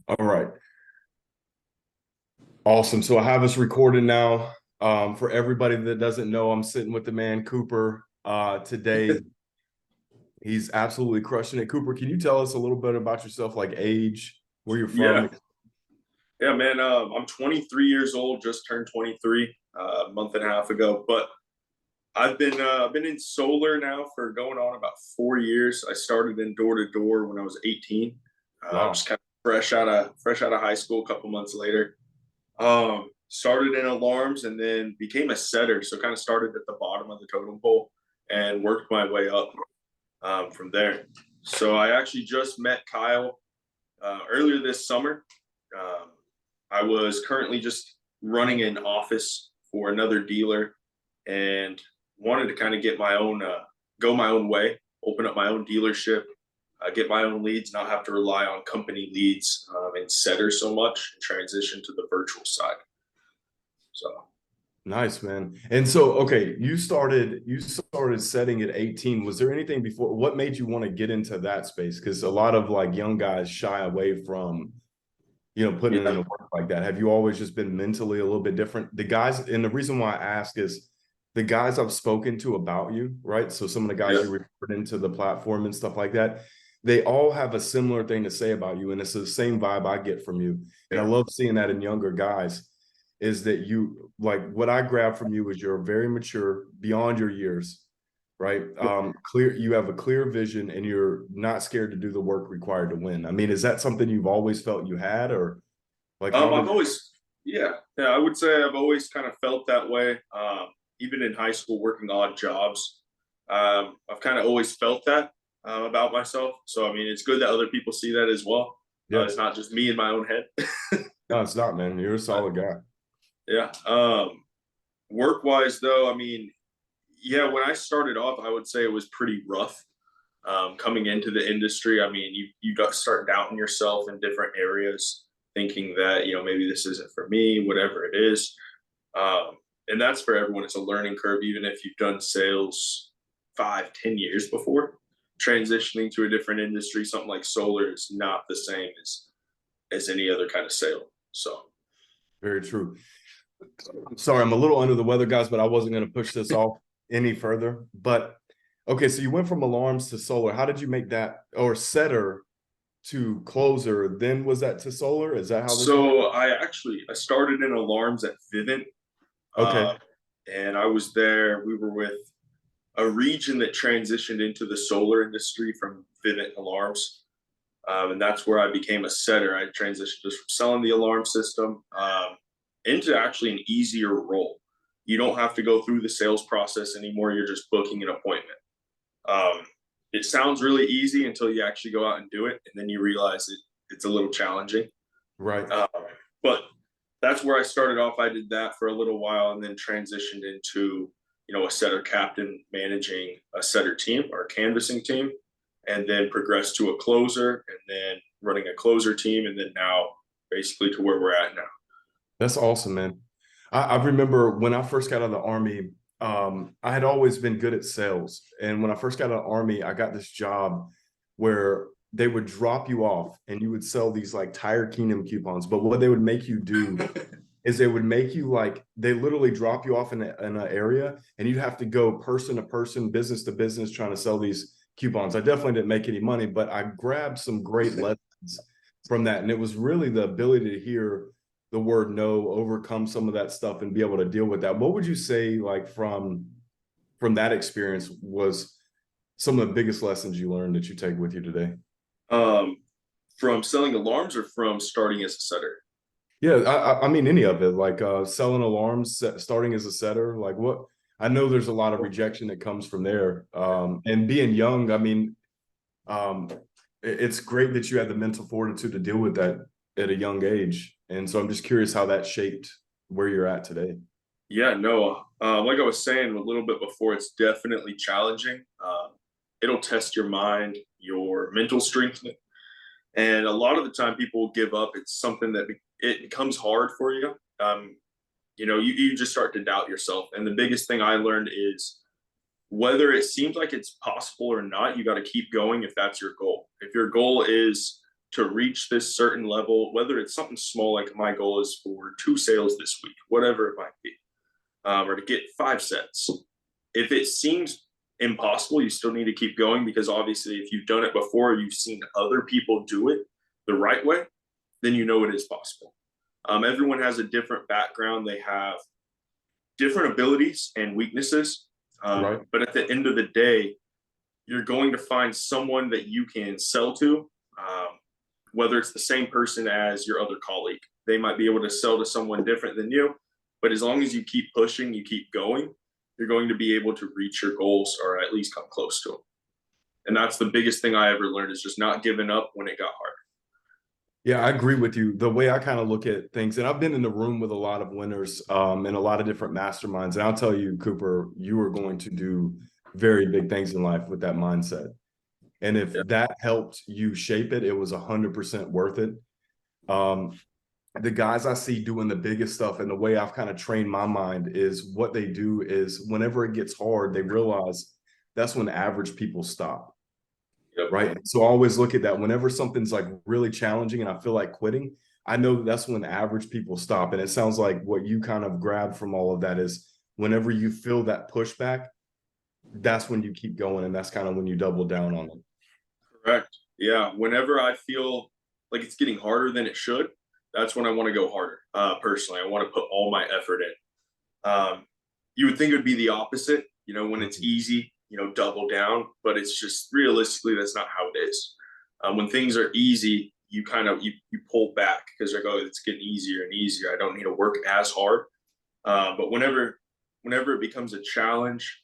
All right. Awesome. So I have us recorded now. For everybody that doesn't know, I'm sitting with the man Couper today. He's absolutely crushing it. Couper, can you tell us a little bit about yourself, like age, where you're Yeah, from? yeah, man. I'm 23 years old. Just turned 23 a month and a half ago. But I've been in solar now for going on about 4 years. I started in door to door when I was 18. Wow. Just kind of fresh out of high school. A couple months later, started in alarms and then became a setter. So kind of started at the bottom of the totem pole and worked my way up from there. So I actually just met Kyle earlier this summer. Um, I was currently just running an office for another dealer and wanted to kind of get my own, go my own way, open up my own dealership, get my own leads, not have to rely on company leads and setters so much, and transition to the virtual side. So, Nice, man. And so, okay, you started setting at 18. Was there anything before? What made you want to get into that space? Because a lot of like young guys shy away from putting in yeah. the work like that. Have you always just been mentally a little bit different? The guys, and the reason why I ask is the guys I've spoken to about you, right? So some of the guys Yeah. you referred into the platform and stuff like that, they all have a similar thing to say about you. And it's the same vibe I get from you. And I Yeah. love seeing that in younger guys, is that you like what I grab from you is you're very mature beyond your years, right? Clear, you have a clear vision and you're not scared to do the work required to win. I mean, is that something you've always felt you had, or like how I've did always, yeah, yeah, I would say I've always kind of felt that way. Even in high school, working odd jobs, I've kind of always felt that about myself. So, I mean, it's good that other people see that as well. yeah. It's not just me in my own head. No, it's not, man. You're a But solid guy. yeah, work wise though, I mean, yeah, when I started off, I would say it was pretty rough. Coming into the industry, I mean, you got to start doubting yourself in different areas, thinking that maybe this isn't for me, whatever it is. And that's for everyone. It's a learning curve, even if you've done sales 5, 10 years before. Transitioning to a different industry, something like solar, is not the same as any other kind of sale. So Very true. Sorry, I'm a little under the weather, guys, but I wasn't going to push this off any further. But okay, so you went from alarms to solar. How did you make that, or setter to closer? Then was that to solar? Is that how this works? so I started in alarms at Vivint, Okay. uh, and I was there. We were with a region that transitioned into the solar industry from Vivint Alarms. And that's where I became a setter. I transitioned just from selling the alarm system into actually an easier role. You don't have to go through the sales process anymore. You're just booking an appointment. Um, it sounds really easy until you actually go out and do it, and then you realize it's a little challenging. Right. Um, but that's where I started off. I did that for a little while, and then transitioned into a setter captain managing a setter team or a canvassing team, and then progressed to a closer, and then running a closer team, and then now basically to where we're at now. That's awesome, man. I remember when I first got out of the army, I had always been good at sales. And when I first got out of the army, I got this job where they would drop you off and you would sell these like Tire Kingdom coupons. But what they would make you do is they would make you like they literally drop you off in an area and you'd have to go person to person, business to business, trying to sell these coupons. I definitely didn't make any money, but I grabbed some great lessons from that. And it was really the ability to hear the word no, overcome some of that stuff and be able to deal with that. What would you say, like from that experience, was some of the biggest lessons you learned that you take with you today? um, from selling alarms or from starting as a setter? Yeah, I mean any of it, like selling alarms, starting as a setter, like what I know there's a lot of rejection that comes from there. And being young, I mean, um, it's great that you had the mental fortitude to deal with that at a young age. And so I'm just curious how that shaped where you're at today. Yeah, no. Like I was saying a little bit before, it's definitely challenging. It'll test your mind, your mental strength, and a lot of the time people will give up. It's something that it becomes hard for you. You just start to doubt yourself. And the biggest thing I learned is whether it seems like it's possible or not, you got to keep going if that's your goal. If your goal is to reach this certain level, whether it's something small, like my goal is for 2 sales this week, whatever it might be, or to get 5 sets. If it seems impossible, you still need to keep going, because obviously if you've done it before, you've seen other people do it the right way, then you know it is possible. Everyone has a different background. They have different abilities and weaknesses. Right. But at the end of the day, you're going to find someone that you can sell to, whether it's the same person as your other colleague. They might be able to sell to someone different than you, but as long as you keep pushing, you keep going, you're going to be able to reach your goals, or at least come close to them. And that's the biggest thing I ever learned, is just not giving up when it got hard. Yeah, I agree with you. The way I kind of look at things, and I've been in the room with a lot of winners and a lot of different masterminds. And I'll tell you, Couper, you are going to do very big things in life with that mindset. And if that helped you shape it, it was 100% worth it. The guys I see doing the biggest stuff, and the way I've kind of trained my mind, is what they do is whenever it gets hard, they realize that's when average people stop. Yep. Right. So I always look at that whenever something's like really challenging and I feel like quitting, I know that's when average people stop. And it sounds like what you kind of grabbed from all of that is whenever you feel that pushback, that's when you keep going. And that's kind of when you double down on it. Correct. Yeah. Whenever I feel like it's getting harder than it should, that's when I want to go harder. Personally, I want to put all my effort in. You would think it would be the opposite, when it's easy, double down, but it's just realistically, that's not how it is. When things are easy, you kind of, you pull back, because you're like, oh, it's getting easier and easier. I don't need to work as hard. But whenever it becomes a challenge,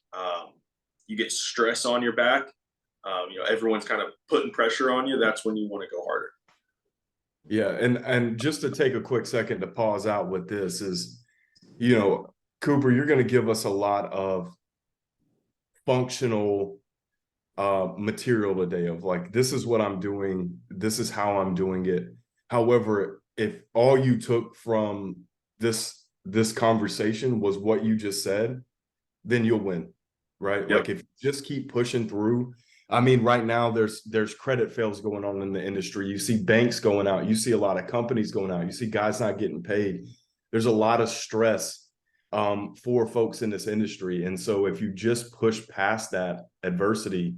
you get stress on your back. Everyone's kind of putting pressure on you. That's when you want to go harder. Yeah. And just to take a quick second to pause out with this is, Couper, you're going to give us a lot of functional material today of like, this is what I'm doing, this is how I'm doing it. However, if all you took from this conversation was what you just said, then you'll win, right? Yep. Like if you just keep pushing through. I mean, right now there's credit fails going on in the industry. You see banks going out, you see a lot of companies going out, you see guys not getting paid. There's a lot of stress for folks in this industry. And so if you just push past that adversity,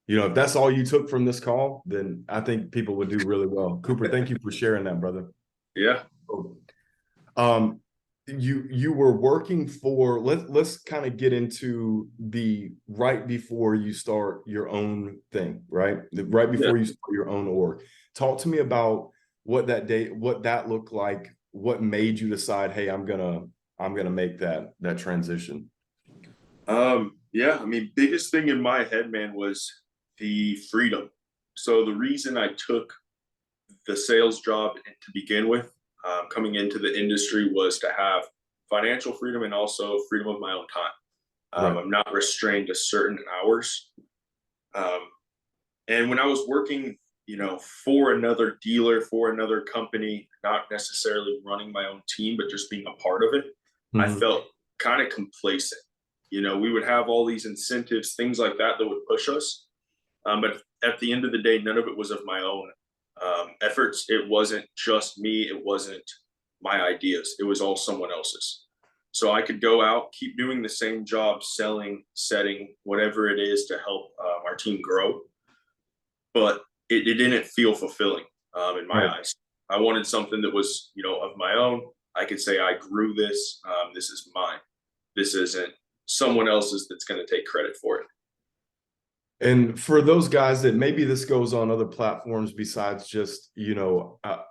if that's all you took from this call, then I think people would do really well. Couper, thank you for sharing that, brother. Yeah. You were working for, let's kind of get into the right before you start your own thing, right? Right before you start your own org. Talk to me about what that looked like, what made you decide, hey, I'm gonna make that transition. Yeah, I mean, biggest thing in my head, man, was the freedom. So the reason I took the sales job to begin with, coming into the industry, was to have financial freedom and also freedom of my own time. Right. I'm not restrained to certain hours. And when I was working, for another dealer, for another company, not necessarily running my own team, but just being a part of it, I felt kind of complacent. We would have all these incentives, things like that would push us. But at the end of the day, none of it was of my own efforts. It wasn't just me. It wasn't my ideas. It was all someone else's. So I could go out, keep doing the same job, selling, setting, whatever it is to help our team grow. But it didn't feel fulfilling in my eyes. I wanted something that was, of my own. I could say I grew this. This is mine. This isn't someone else's that's going to take credit for it. And for those guys that maybe this goes on other platforms besides just,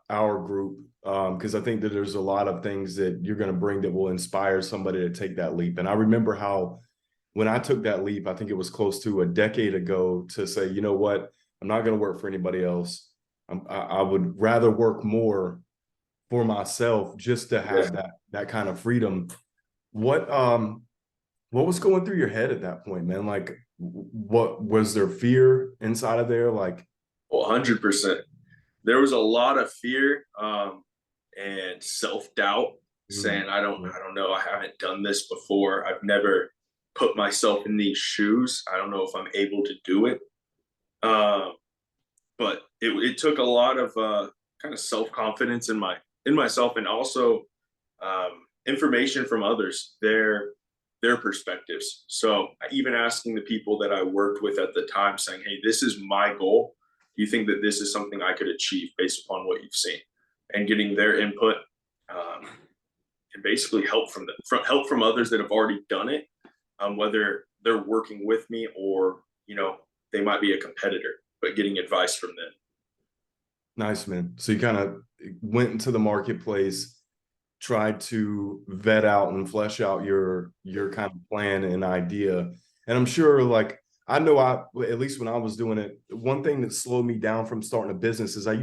our group, because I think that there's a lot of things that you're going to bring that will inspire somebody to take that leap. And I remember how when I took that leap, I think it was close to a decade ago, to say, you know what, I'm not going to work for anybody else. I would rather work more for myself just to have that kind of freedom. What was going through your head at that point, man? Like, what was there fear inside of there? Like, 100%. There was a lot of fear and self-doubt, saying, I don't know, I haven't done this before. I've never put myself in these shoes. I don't know if I'm able to do it. but it took a lot of kind of self-confidence in myself, and also information from others, their perspectives. So even asking the people that I worked with at the time, saying, "Hey, this is my goal. Do you think that this is something I could achieve based upon what you've seen?" And getting their input, um, and basically help from others that have already done it, whether they're working with me or they might be a competitor, but getting advice from them. Nice, man. So you kind of went into the marketplace, tried to vet out and flesh out your kind of plan and idea. And I'm sure, like, I know at least when I was doing it, one thing that slowed me down from starting a business is I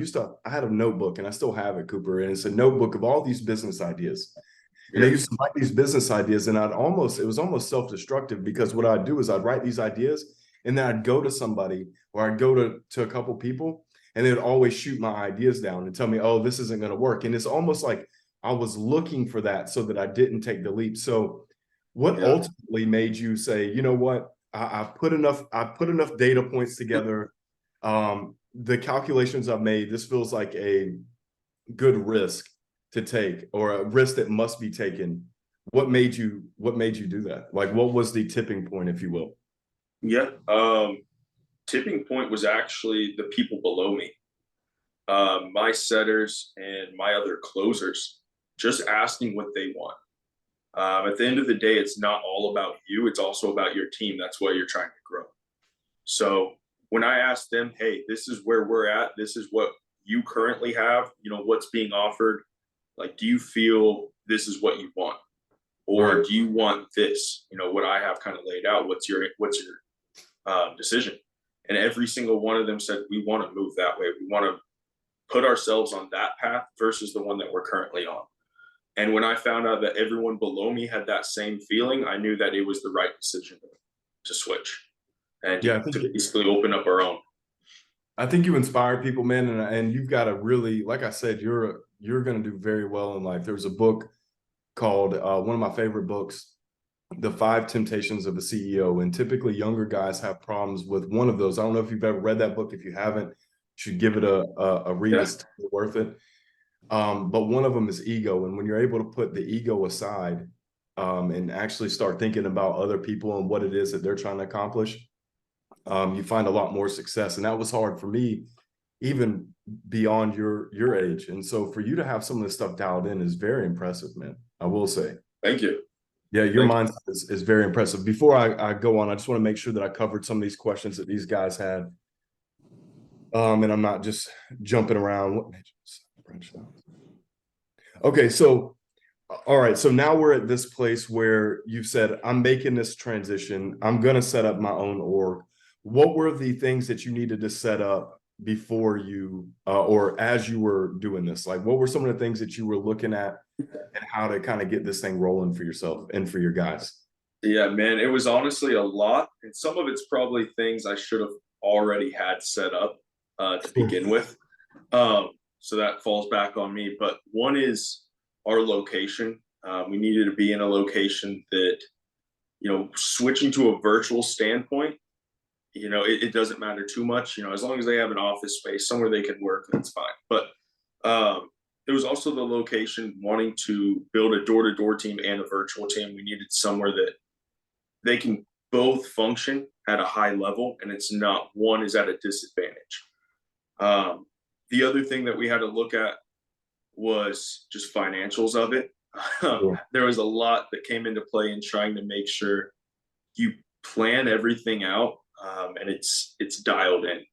had a notebook, and I still have it, Cooper, and it's a notebook of all these business ideas. And I Yeah, used to write these business ideas, and it was almost self-destructive, because what I'd do is I'd write these ideas, and then I'd go to somebody, or I'd go to a couple people, and they'd always shoot my ideas down and tell me, oh, this isn't going to work. And it's almost like I was looking for that so that I didn't take the leap. So what yeah, ultimately made you say, you know what, I put enough data points together. The calculations I've made, this feels like a good risk to take, or a risk that must be taken. What made you do that? Like, what was the tipping point, if you will? yeah. Tipping point was actually the people below me, my setters and my other closers, just asking what they want. At the end of the day, it's not all about you; it's also about your team. That's why you're trying to grow. So when I asked them, "Hey, this is where we're at. This is what you currently have. What's being offered. Like, do you feel this is what you want, or Right. do you want this? What I have kind of laid out. What's your decision?" And every single one of them said, "We want to move that way. We want to put ourselves on that path versus the one that we're currently on." And when I found out that everyone below me had that same feeling, I knew that it was the right decision to switch and Yeah, to basically open up our own. I think you inspire people, man, and you've got a really, like I said, you're going to do very well in life. There's a book called, one of my favorite books, The Five Temptations of a CEO, and typically younger guys have problems with one of those. I don't know if you've ever read that book. If you haven't, you should give it a read. Yeah, It's worth it. But one of them is ego, and when you're able to put the ego aside, and actually start thinking about other people and what it is that they're trying to accomplish, you find a lot more success. And that was hard for me, even beyond your age. And so for you to have some of this stuff dialed in is very impressive, man. I will say. thank you, Yeah, your thank you. mindset is very impressive. Before I go on, I just want to make sure that I covered some of these questions that these guys had. And I'm not just jumping around. What made you okay, so all right, so now we're at this place where you've said, I'm making this transition. I'm going to set up my own org. What were the things that you needed to set up before you, or as you were doing this? Like, what were some of the things that you were looking at, and how to kind of get this thing rolling for yourself and for your guys? Yeah, man, it was honestly a lot, and some of it's probably things I should have already had set up to Sure. begin with. Um, so that falls back on me. But one is our location. We needed to be in a location that, switching to a virtual standpoint, it doesn't matter too much. As long as they have an office space somewhere they can work, that's fine. But it was also the location, wanting to build a door-to-door team and a virtual team. We needed somewhere that they can both function at a high level, and it's not one is at a disadvantage. Um, the other thing that we had to look at was just financials of it. Sure. There was a lot that came into play in trying to make sure you plan everything out, and it's dialed in.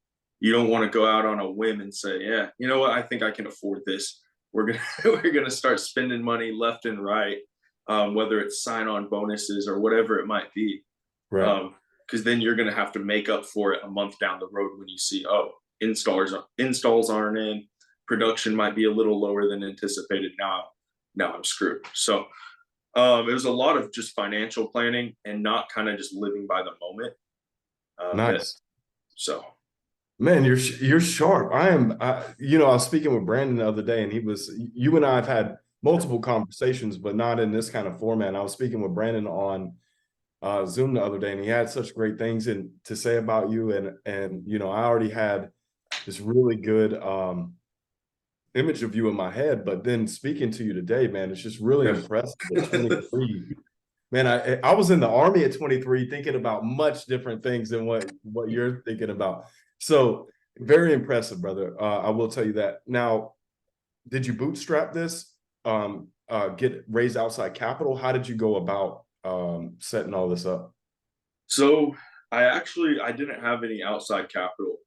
You don't want to go out on a whim and say, "Yeah, you know what? I think I can afford this. We're gonna we're gonna start spending money left and right, whether it's sign-on bonuses or whatever it might be." Right. Because then you're gonna have to make up for it a month down the road when you see, oh, installs aren't in, production might be a little lower than anticipated. Now I'm screwed. So it was a lot of just financial planning and not kind of just living by the moment. That Nice. so Man, you're sharp. I was speaking with Brandon the other day, and you and I have had multiple conversations, but not in this kind of format. I was speaking with Brandon on Zoom the other day, and he had such great things to say about you. And I already had this really good image of you in my head. But then speaking to you today, man, it's just really Yeah. impressive at 23. Man, I was in the Army at 23 thinking about much different things than what you're thinking about. So very impressive, brother. I will tell you that. Now, did you bootstrap this? Get raise outside capital? How did you go about setting all this up? So I didn't have any outside capital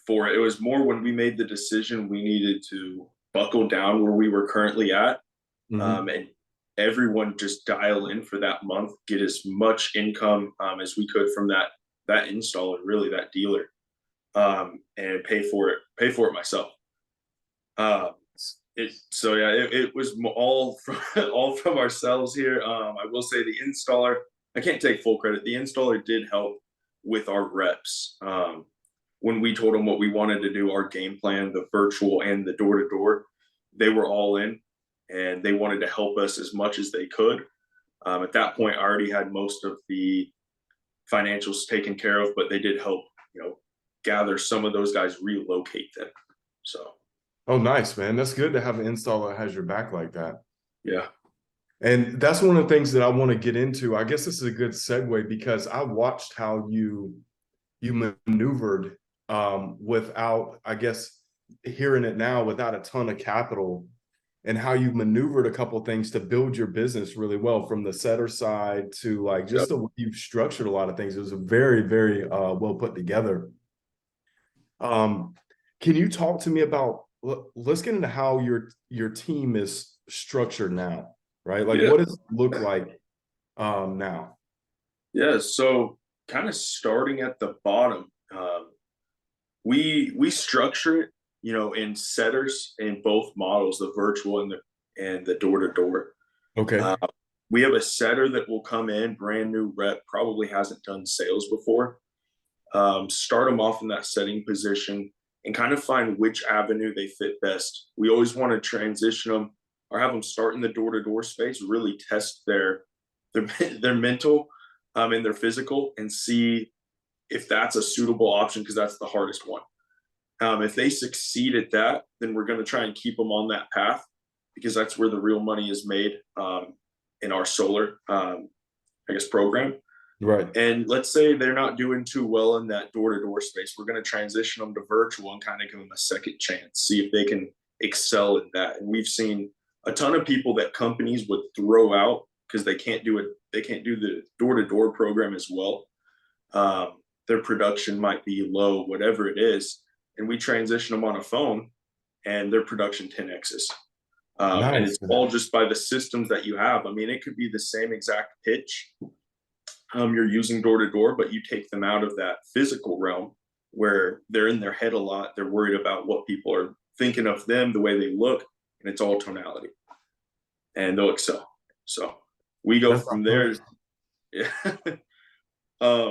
for it. It was more when we made the decision we needed to buckle down where we were currently at, Mhm. and everyone just dial in for that month, get as much income as we could from that installer, really that dealer, and pay for it myself. Uh, so yeah, it was all from all from ourselves here. I will say the installer, I can't take full credit. The installer did help with our reps. When we told them what we wanted to do, our game plan, the virtual and the door to door, they were all in, and they wanted to help us as much as they could. At that point, I already had most of the financials taken care of, but they did help, gather some of those guys, relocate them. So Oh, nice, man. That's good to have an installer that has your back like that. yeah, And that's one of the things that I want to get into. I guess this is a good segue because I watched how you maneuvered without, I guess, hearing it now without a ton of capital, and how you maneuvered a couple things to build your business really well, from the setter side to like yep. just the way you've structured a lot of things. It was a very, very well put together. Um, can you talk to me about, let's get into how your team is structured now, right? Like Yeah. what does it look like now? Yeah, so kind of starting at the bottom, we structure it, in setters in both models, the virtual and the door to door. Okay. We have a setter that will come in, brand new rep, probably hasn't done sales before. Start them off in that setting position and kind of find which avenue they fit best. We always want to transition them or have them start in the door to door space, really test their their mental and their physical, and see if that's a suitable option, because that's the hardest one. If they succeed at that, then we're going to try and keep them on that path, because that's where the real money is made in our solar, I guess, program. Right. And let's say they're not doing too well in that door to door space. We're going to transition them to virtual and kind of give them a second chance, see if they can excel in that. And we've seen a ton of people that companies would throw out because they can't do it. They can't do the door to door program as well. Their production might be low, whatever it is. And we transition them on a phone, and their production 10x's. And Nice. it's all just by the systems that you have. I mean, it could be the same exact pitch you're using door to door, but you take them out of that physical realm where they're in their head a lot. They're worried about what people are thinking of them, the way they look, and it's all tonality, and they'll excel. So we go That's from there. nice. Yeah.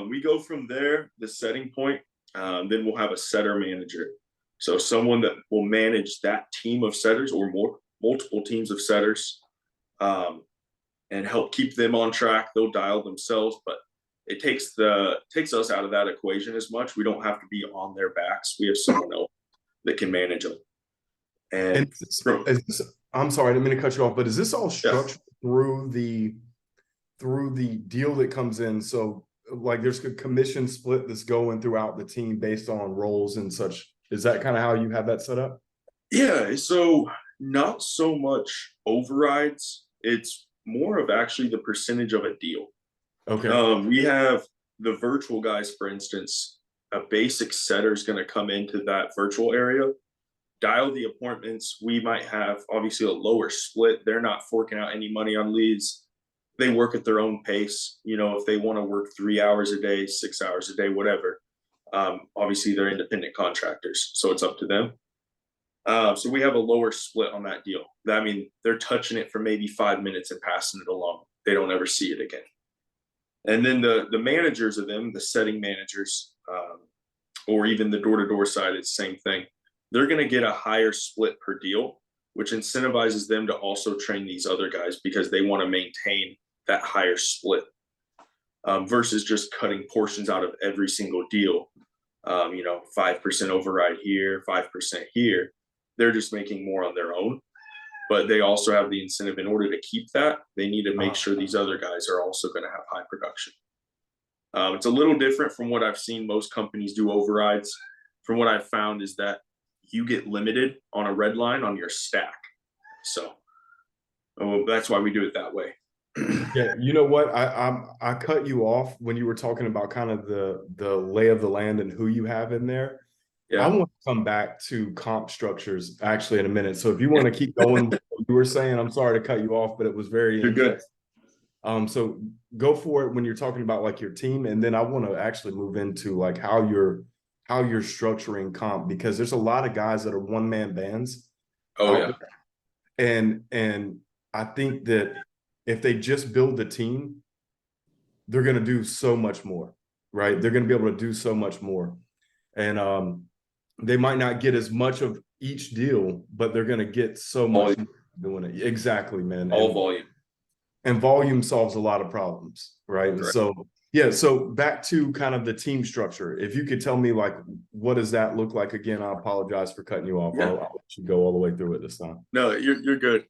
We go from there, the setting point. Then we'll have a setter manager. So someone that will manage that team of setters or multiple teams of setters, um, and help keep them on track. They'll dial themselves, but it takes us out of that equation as much. We don't have to be on their backs. We have someone else that can manage them. And And from I'm sorry, I didn't mean to cut you off, but is this all yeah, structured through the deal that comes in? So like there's a commission split that's going throughout the team based on roles and such. Is that kind of how you have that set up? yeah. So not so much overrides. It's more of actually the percentage of a deal. Okay. We have the virtual guys, for instance. A basic setter is going to come into that virtual area, dial the appointments. We might have obviously a lower split. They're not forking out any money on leads. They work at their own pace. If they want to work 3 hours a day, 6 hours a day, whatever. Obviously, they're independent contractors, so it's up to them. So we have a lower split on that deal. I mean, they're touching it for maybe 5 minutes and passing it along. They don't ever see it again. And then the managers of them, the setting managers, or even the door to door side, it's the same thing. They're going to get a higher split per deal, which incentivizes them to also train these other guys because they want to maintain that higher split, versus just cutting portions out of every single deal. 5% override here, 5% here. They're just making more on their own. But they also have the incentive in order to keep that. They need to make sure these other guys are also going to have high production. It's a little different from what I've seen most companies do overrides. From what I've found is that you get limited on a red line on your stack. So that's why we do it that way. Yeah, you know what? I cut you off when you were talking about kind of the lay of the land and who you have in there. I Yeah. want to come back to comp structures actually in a minute. So if you want to keep going with what you were saying, I'm sorry to cut you off, but it was very You're good. interesting. So go for it when you're talking about like your team, and then I want to actually move into like how you're structuring comp, because there's a lot of guys that are one-man bands Oh out yeah. there. And I think that if they just build the team, they're going to do so much more, right? They're going to be able to do so much more. And they might not get as much of each deal, but they're going to get so much more doing it. Exactly, man. All volume. And volume solves a lot of problems, right? And so, yeah, so back to kind of the team structure. If you could tell me, like, what does that look like? Again, I apologize for cutting you off. Yeah. I'll let you go all the way through it this time. No, you're good.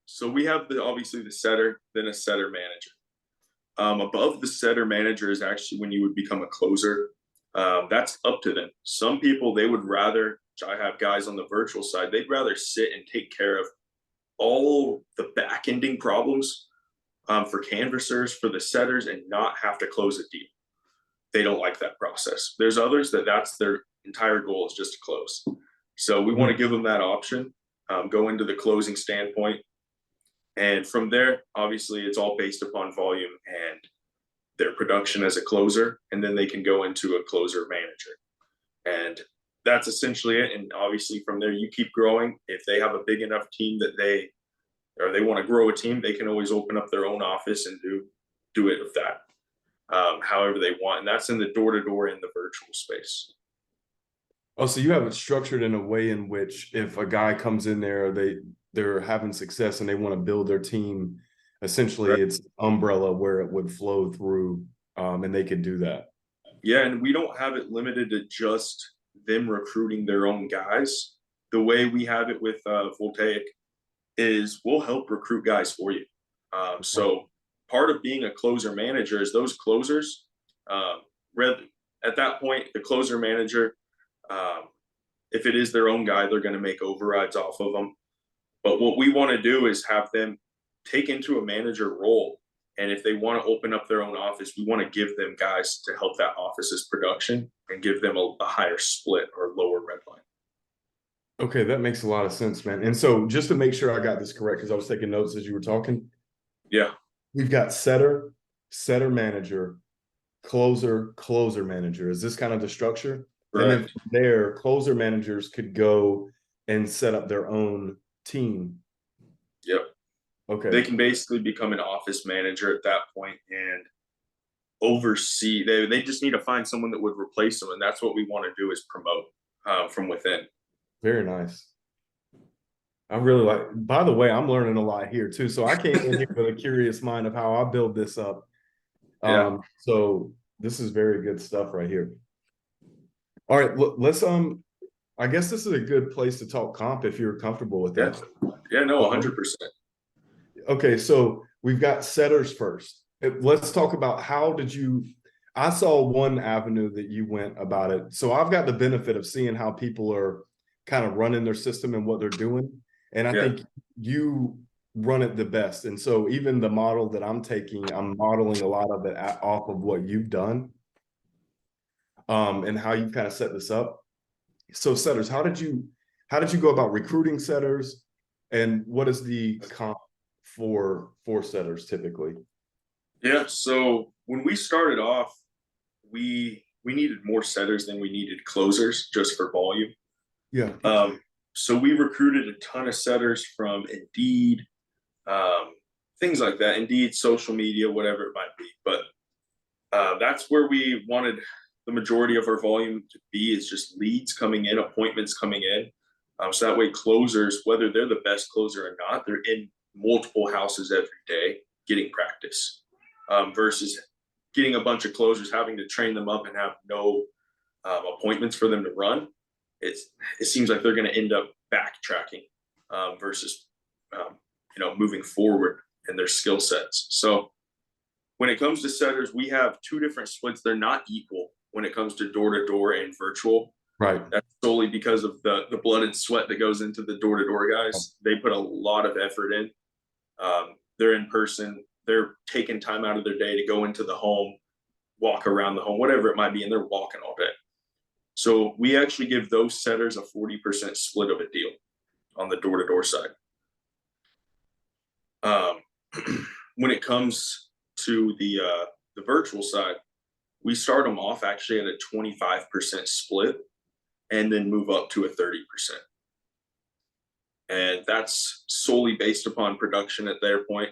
So we have obviously the setter, then a setter manager. Above the setter manager is actually when you would become a closer. That's up to them. Some people, they would rather, I have guys on the virtual side, they'd rather sit and take care of all the back ending problems for canvassers, for the setters, and not have to close a deal. They don't like that process. There's others that's their entire goal is just to close. So we want to give them that option, go into the closing standpoint. And from there, obviously, it's all based upon volume and their production as a closer. And then they can go into a closer manager. And that's essentially it. And obviously, from there, you keep growing. If they have a big enough team that they want to grow a team, they can always open up their own office and do it with that, however they want. And that's in the door-to-door in the virtual space. Oh, so you have it structured in a way in which if a guy comes in there, they're having success and they want to build their team, essentially Right. it's umbrella where it would flow through, and they could do that. Yeah, and we don't have it limited to just them recruiting their own guys. The way we have it with Voltaic is we'll help recruit guys for you. So part of being a closer manager is those closers. At that point, the closer manager, if it is their own guy, they're going to make overrides off of them. But what we want to do is have them take into a manager role. And if they want to open up their own office, we want to give them guys to help that office's production and give them a higher split or lower red line. Okay, that makes a lot of sense, man. And so just to make sure I got this correct, because I was taking notes as you were talking. Yeah. We've got setter manager, closer manager. Is this kind of the structure? Right. And then from there, closer managers could go and set up their own team. Yep. Okay. They can basically become an office manager at that point and oversee. They just need to find someone that would replace them, and that's what we want to do is promote from within. Very nice. I really like. By the way, I'm learning a lot here too. So I came in here with a curious mind of how I build this up. Yeah. So this is very good stuff right here. All right, let's I guess this is a good place to talk comp if you're comfortable with that. Yeah, no, 100%. Okay, so we've got setters first. Let's talk about how did you, I saw one avenue that you went about it. So I've got the benefit of seeing how people are kind of running their system and what they're doing. And I think you run it the best. And so even the model that I'm taking, I'm modeling a lot of it off of what you've done, and how you kind of set this up. So setters, how did you go about recruiting setters, and what is the comp for setters typically? Yeah, so when we started off, we needed more setters than we needed closers just for volume. Yeah. So we recruited a ton of setters from Indeed, things like that. Indeed, social media, whatever it might be. But that's where we wanted the majority of our volume to be, is just leads coming in, appointments coming in. So that way closers, whether they're the best closer or not, they're in multiple houses every day getting practice, versus getting a bunch of closers, having to train them up and have no appointments for them to run, it seems like they're going to end up backtracking versus moving forward in their skill sets. So when it comes to setters, we have two different splits. They're not equal when it comes to door and virtual. Right. That's solely because of the blood and sweat that goes into the door guys. They put a lot of effort in. They're in person. They're taking time out of their day to go into the home, walk around the home, whatever it might be, and they're walking all day. So we actually give those setters a 40% split of a deal on the door side. When it comes to the virtual side, we start them off actually at a 25% split and then move up to a 30%. And that's solely based upon production at their point.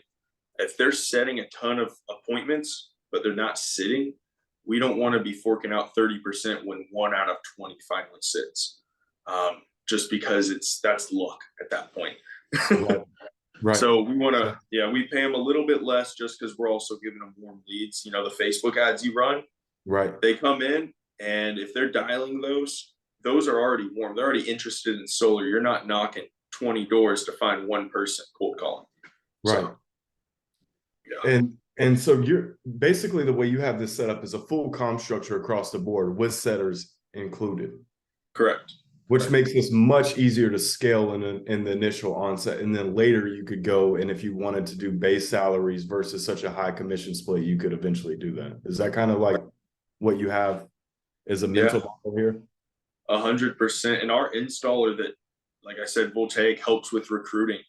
If they're setting a ton of appointments, but they're not sitting, we don't want to be forking out 30% when 1 out of 20 finally sits. Just because that's luck at that point. Right. So we want to, we pay them a little bit less just because we're also giving them warm leads. You know, the Facebook ads you run, right? They come in, and if they're dialing those are already warm. They're already interested in solar. You're not knocking 20 doors to find one person cold calling. Right. So, yeah. And so you're basically, the way you have this set up is a full comm structure across the board with setters included. Correct. Which makes this much easier to scale in the initial onset. And then later you could go, and if you wanted to do base salaries versus such a high commission split, you could eventually do that. Is that kind of like what you have as a mental model here? 100%. And our installer that, like I said, Voltaic helps with recruiting.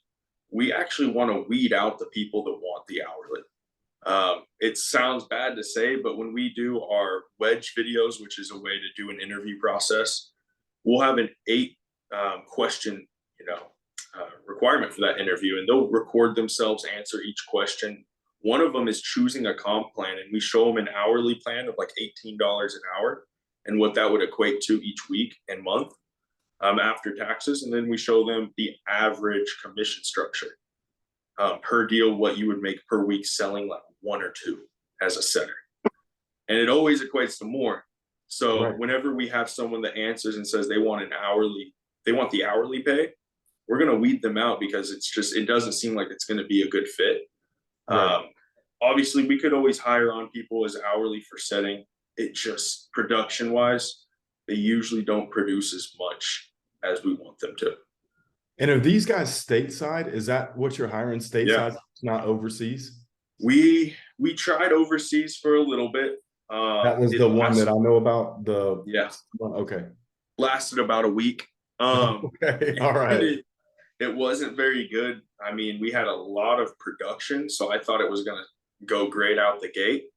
We actually want to weed out the people that want the hourly. It sounds bad to say, but when we do our wedge videos, which is a way to do an interview process, we'll have an 8 question, requirement for that interview, and they'll record themselves answer each question. One of them is choosing a comp plan, and we show them an hourly plan of like $18 an hour and what that would equate to each week and month after taxes. And then we show them the average commission structure per deal, what you would make per week selling like 1 or 2 as a setter. And it always equates to more. So whenever we have someone that answers and says they want the hourly pay, we're going to weed them out because it doesn't seem like it's going to be a good fit. Obviously we could always hire on people as hourly for setting. It just production wise, they usually don't produce as much as we want them to. And are these guys stateside? Is that what you're hiring, stateside, not overseas? We tried overseas for a little bit. That was the one that I know about. Okay. Lasted about a week. Okay. All right. It wasn't very good. I mean, we had a lot of production, so I thought it was going to go great out the gate.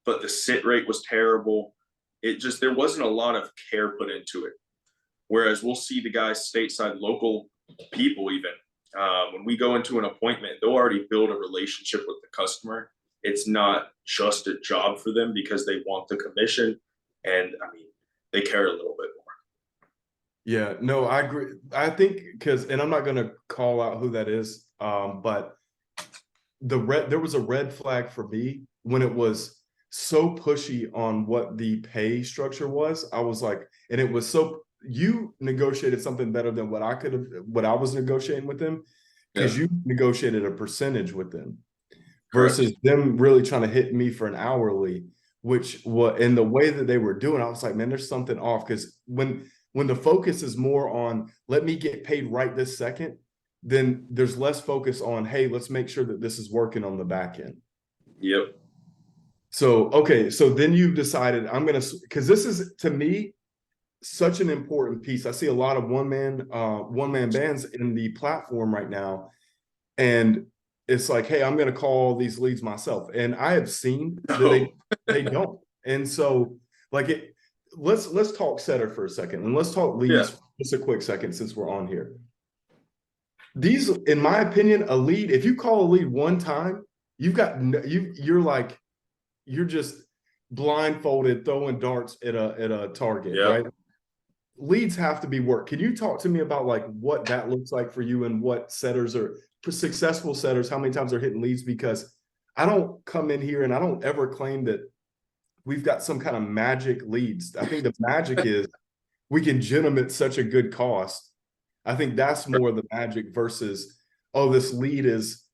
But the sit rate was terrible. There wasn't a lot of care put into it. Whereas we'll see the guys stateside, local people even, when we go into an appointment, they'll already build a relationship with the customer. It's not just a job for them because they want the commission, and I mean, they care a little bit more. Yeah, no, I agree. I think and I'm not going to call out who that is, but there was a red flag for me when it was so pushy on what the pay structure was. I was like, and it was you negotiated something better than what I was negotiating with them, because you negotiated a percentage with them versus them really trying to hit me for an hourly, in the way that they were doing, I was like, man, there's something off. Because when the focus is more on let me get paid right this second, then there's less focus on, hey, let's make sure that this is working on the back end. Yep. So, okay. So then you've decided because this is, to me, such an important piece. I see a lot of one-man bands in the platform right now. And it's like, hey, I'm going to call these leads myself. And I have seen that they don't. And so let's talk setter for a second, and let's talk leads for just a quick second since we're on here. These, in my opinion, a lead, if you call a lead one time, you're just blindfolded throwing darts at a target, right? Leads have to be worked. Can you talk to me about like what that looks like for you, and what setters are successful setters, how many times they're hitting leads? Because I don't come in here and I don't ever claim that we've got some kind of magic leads. I think the magic is we can gen them at such a good cost. I think that's more the magic versus, oh, this lead is,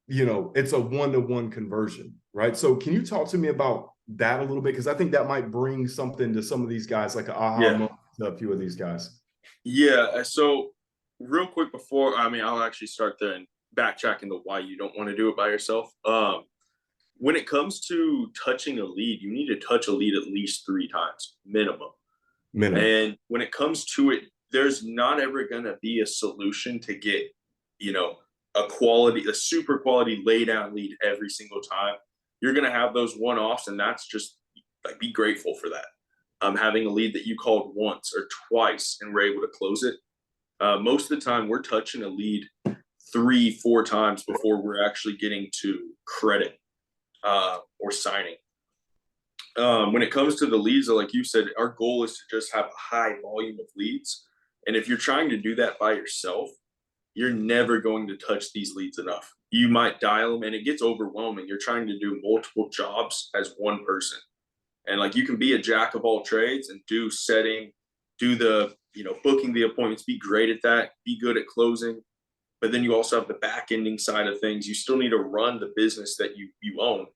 it's a one-to-one conversion, right? So can you talk to me about that a little bit? Because I think that might bring something to some of these guys, like an aha Yeah. moment to a few of these guys. Yeah. So real quick before, I mean, I'll actually start there and backtrack into why you don't want to do it by yourself. When it comes to touching a lead, you need to touch a lead at least 3 times minimum. Minimum. And when it comes to it, there's not ever going to be a solution to get, you know, a super quality lay down lead every single time. You're going to have those one offs, and that's just like, be grateful for that. Having a lead that you called once or twice and were able to close it. Most of the time, we're touching a lead 3-4 times before we're actually getting to credit or signing. When it comes to the leads, like you said, our goal is to just have a high volume of leads. And if you're trying to do that by yourself, you're never going to touch these leads enough. You might dial them and it gets overwhelming. You're trying to do multiple jobs as one person. And like you can be a jack of all trades and do setting, do the, booking the appointments, be great at that, be good at closing. But then you also have the back ending side of things. You still need to run the business that you own.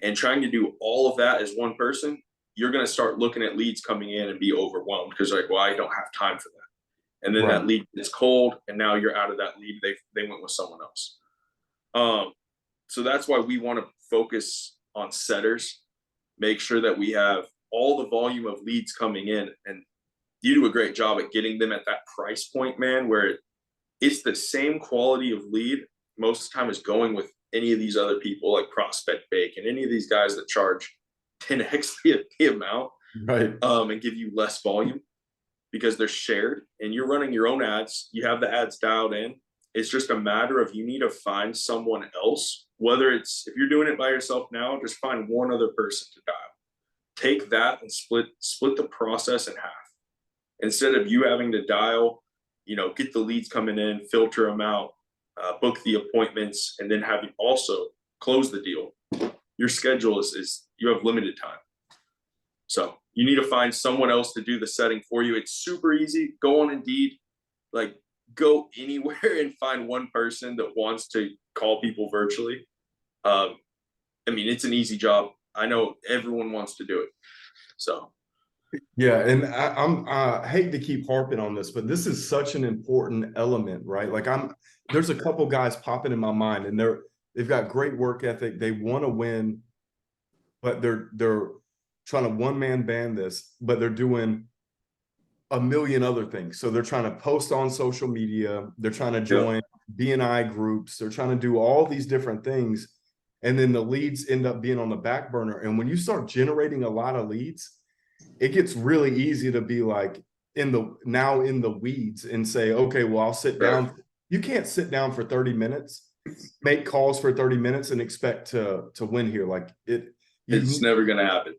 And trying to do all of that as one person, you're going to start looking at leads coming in and be overwhelmed because like, well, I don't have time for that. And then Right. that lead is cold, and now you're out of that lead. They went with someone else. So that's why we want to focus on setters, make sure that we have all the volume of leads coming in, and you do a great job at getting them at that price point, man, where it's the same quality of lead most of the time as going with any of these other people like Prospect Bake and any of these guys that charge 10x the amount, Right. and give you less volume because they're shared and you're running your own ads. You have the ads dialed in. It's just a matter of you need to find someone else, whether it's if you're doing it by yourself now, just find one other person to dial. Take that and split the process in half. Instead of you having to dial, get the leads coming in, filter them out, book the appointments, and then have you also close the deal. Your schedule is you have limited time. So you need to find someone else to do the setting for you. It's super easy. Go on Indeed, like go anywhere and find one person that wants to call people virtually. I mean, it's an easy job. I know everyone wants to do it. So Yeah, and I hate to keep harping on this, but this is such an important element, right? Like there's a couple guys popping in my mind, and they've got great work ethic. They want to win, but they're trying to one-man band this, but they're doing a million other things. So they're trying to post on social media, they're trying to join BNI groups, they're trying to do all these different things, and then the leads end up being on the back burner. And when you start generating a lot of leads, it gets really easy to be like in the weeds and say, okay, well, I'll sit down. You can't sit down for 30 minutes, make calls for 30 minutes and expect to win here. Like it's never going to happen.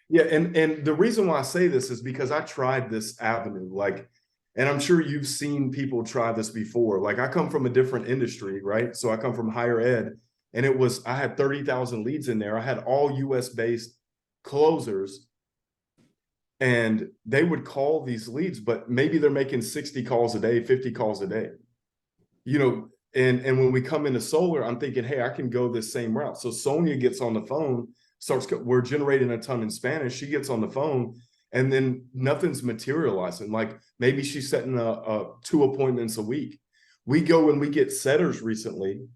Yeah. And the reason why I say this is because I tried this avenue, like, and I'm sure you've seen people try this before. Like I come from a different industry, right? So I come from higher ed, and I had 30,000 leads in there. I had all US based closers, and they would call these leads, but maybe they're making 60 calls a day, 50 calls a day, and when we come into solar, I'm thinking, hey, I can go this same route. So Sonia gets on the phone, we're generating a ton in Spanish. She gets on the phone, and then nothing's materializing. Like maybe she's setting 2 appointments a week. We go and we get setters recently,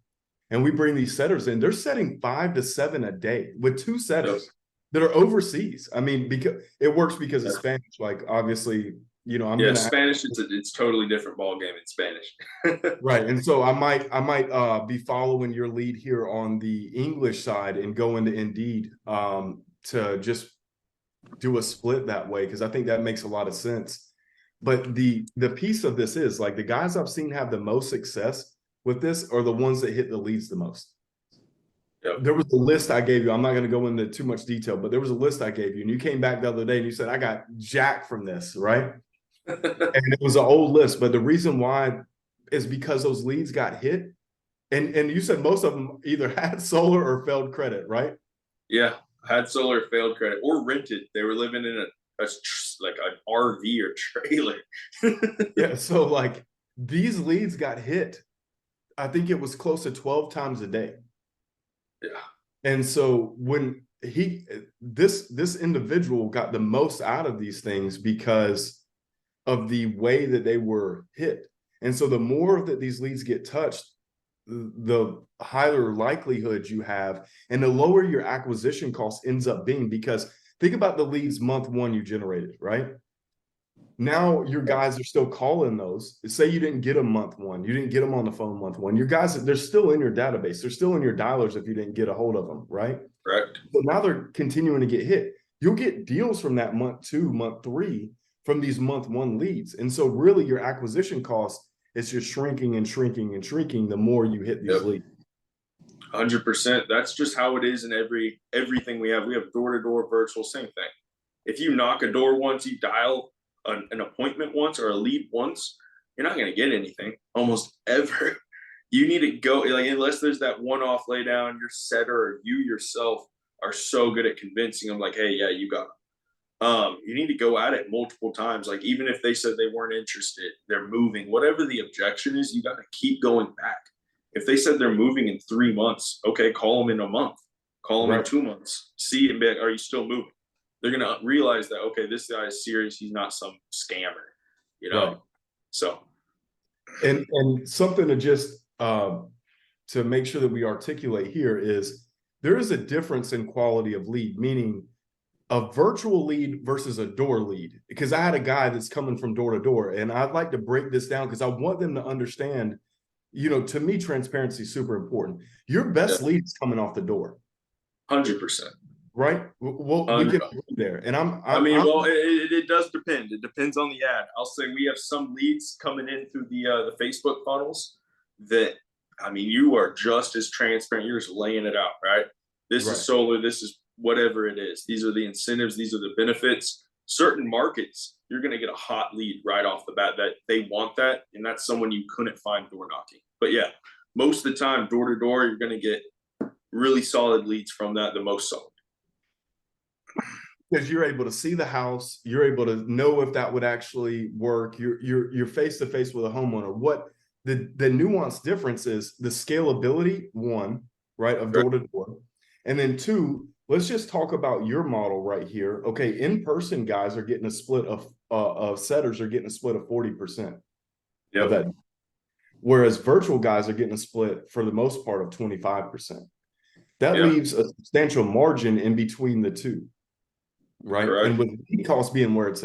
and we bring these setters in. They're setting 5 to 7 a day with 2 setters that are overseas. I mean, because it works because of Spanish. Like obviously, Spanish. It's totally different ball game in Spanish. Right. And so I might be following your lead here on the English side and go into Indeed to just do a split that way, because I think that makes a lot of sense. But the piece of this is like the guys I've seen have the most success with this are the ones that hit the leads the most. Yep. There was a list I gave you. I'm not going to go into too much detail, but there was a list I gave you, and you came back the other day and you said, I got jack from this, right? And it was an old list, but the reason why is because those leads got hit. And you said most of them either had solar or failed credit, right? Yeah. had solar, failed credit, or rented. They were living in like an RV or trailer. Yeah. So like these leads got hit. I think it was close to 12 times a day. Yeah. And so when this individual got the most out of these things because of the way that they were hit. And so the more that these leads get touched, the higher likelihood you have and the lower your acquisition cost ends up being. Because think about the leads month one you generated, right? Now your guys are still calling those. Say you didn't get them month one, you didn't get them on the phone month one. Your guys, they're still in your database. They're still in your dialers if you didn't get a hold of them, right? Correct. So now they're continuing to get hit. You'll get deals from that month two, month three from these month one leads. And so really your acquisition cost is just shrinking and shrinking and shrinking the more you hit these Yep. leads. 100%. That's just how it is in everything we have. We have door-to-door virtual, same thing. If you knock a door once, you dial an appointment once or a lead once, you're not going to get anything almost ever. You need to go, like, unless there's that one-off lay down, your setter or you yourself are so good at convincing them, like, hey, yeah, you got it. You need to go at it multiple times. Like, even if they said they weren't interested, they're moving, whatever the objection is, you got to keep going back. If they said they're moving in 3 months, okay, call them in a month, call them in 2 months, see and be like, are you still moving? They're gonna realize that, okay, this guy is serious. He's not some scammer, you know. Right. So, And something to just to make sure that we articulate here is there is a difference in quality of lead, meaning a virtual lead versus a door lead. Because I had a guy that's coming from door to door, and I'd like to break this down because I want them to understand, you know, to me, transparency is super important. Your best yeah, lead is coming off the door, 100%. right? Well, we get there, and I mean, I'm well, it does depend. It depends on the ad. I'll say we have some leads coming in through the Facebook funnels that, I mean, you are just as transparent. You're just laying it out, right? This right. is solar. This is whatever it is. These are the incentives. These are the benefits. Certain markets, you're going to get a hot lead right off the bat that they want that, and that's someone you couldn't find door knocking. But yeah, most of the time, door to door, you're going to get really solid leads from that. The most solid. Because you're able to see the house, you're able to know if that would actually work. You're face to face with a homeowner. What the nuanced difference is the scalability, one, right, of door to door, and then two. Let's just talk about your model right here. Okay, in person guys are getting a split of setters are getting a split of 40% of that, whereas virtual guys are getting a split for the most part of 25%. That Yeah. leaves a substantial margin in between the two. Right. Correct. And with lead cost being where it's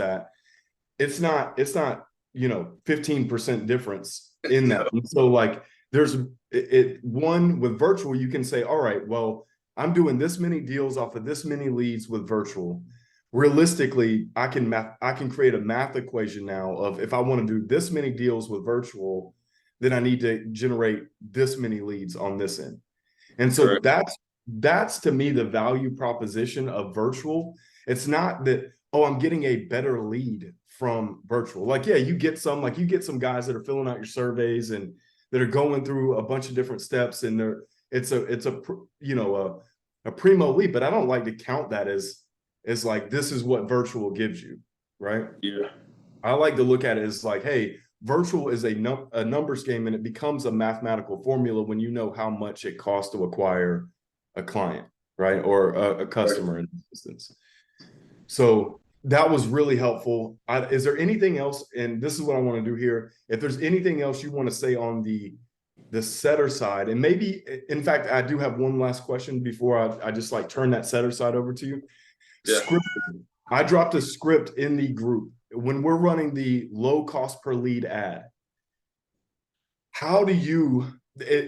not, you know, 15% difference in that. And so like there's one with virtual, you can say, all right, well, I'm doing this many deals off of this many leads with virtual. Realistically, I can create a math equation now of if I want to do this many deals with virtual, then I need to generate this many leads on this end. And so that's to me the value proposition of virtual. It's not that, oh, I'm getting a better lead from virtual. Like, yeah, you get some guys that are filling out your surveys and that are going through a bunch of different steps, and it's a you know a primo lead, but I don't like to count that as like this is what virtual gives you, right? Yeah. I like to look at it as like, hey, virtual is a numbers game, and it becomes a mathematical formula when you know how much it costs to acquire a client, right, or a customer in this instance. So that was really helpful. Is there anything else? And this is what I want to do here. If there's anything else you want to say on the setter side, and maybe, in fact, I do have one last question before I just like turn that setter side over to you. Yeah. Scripting. I dropped a script in the group when we're running the low cost per lead ad. How do you?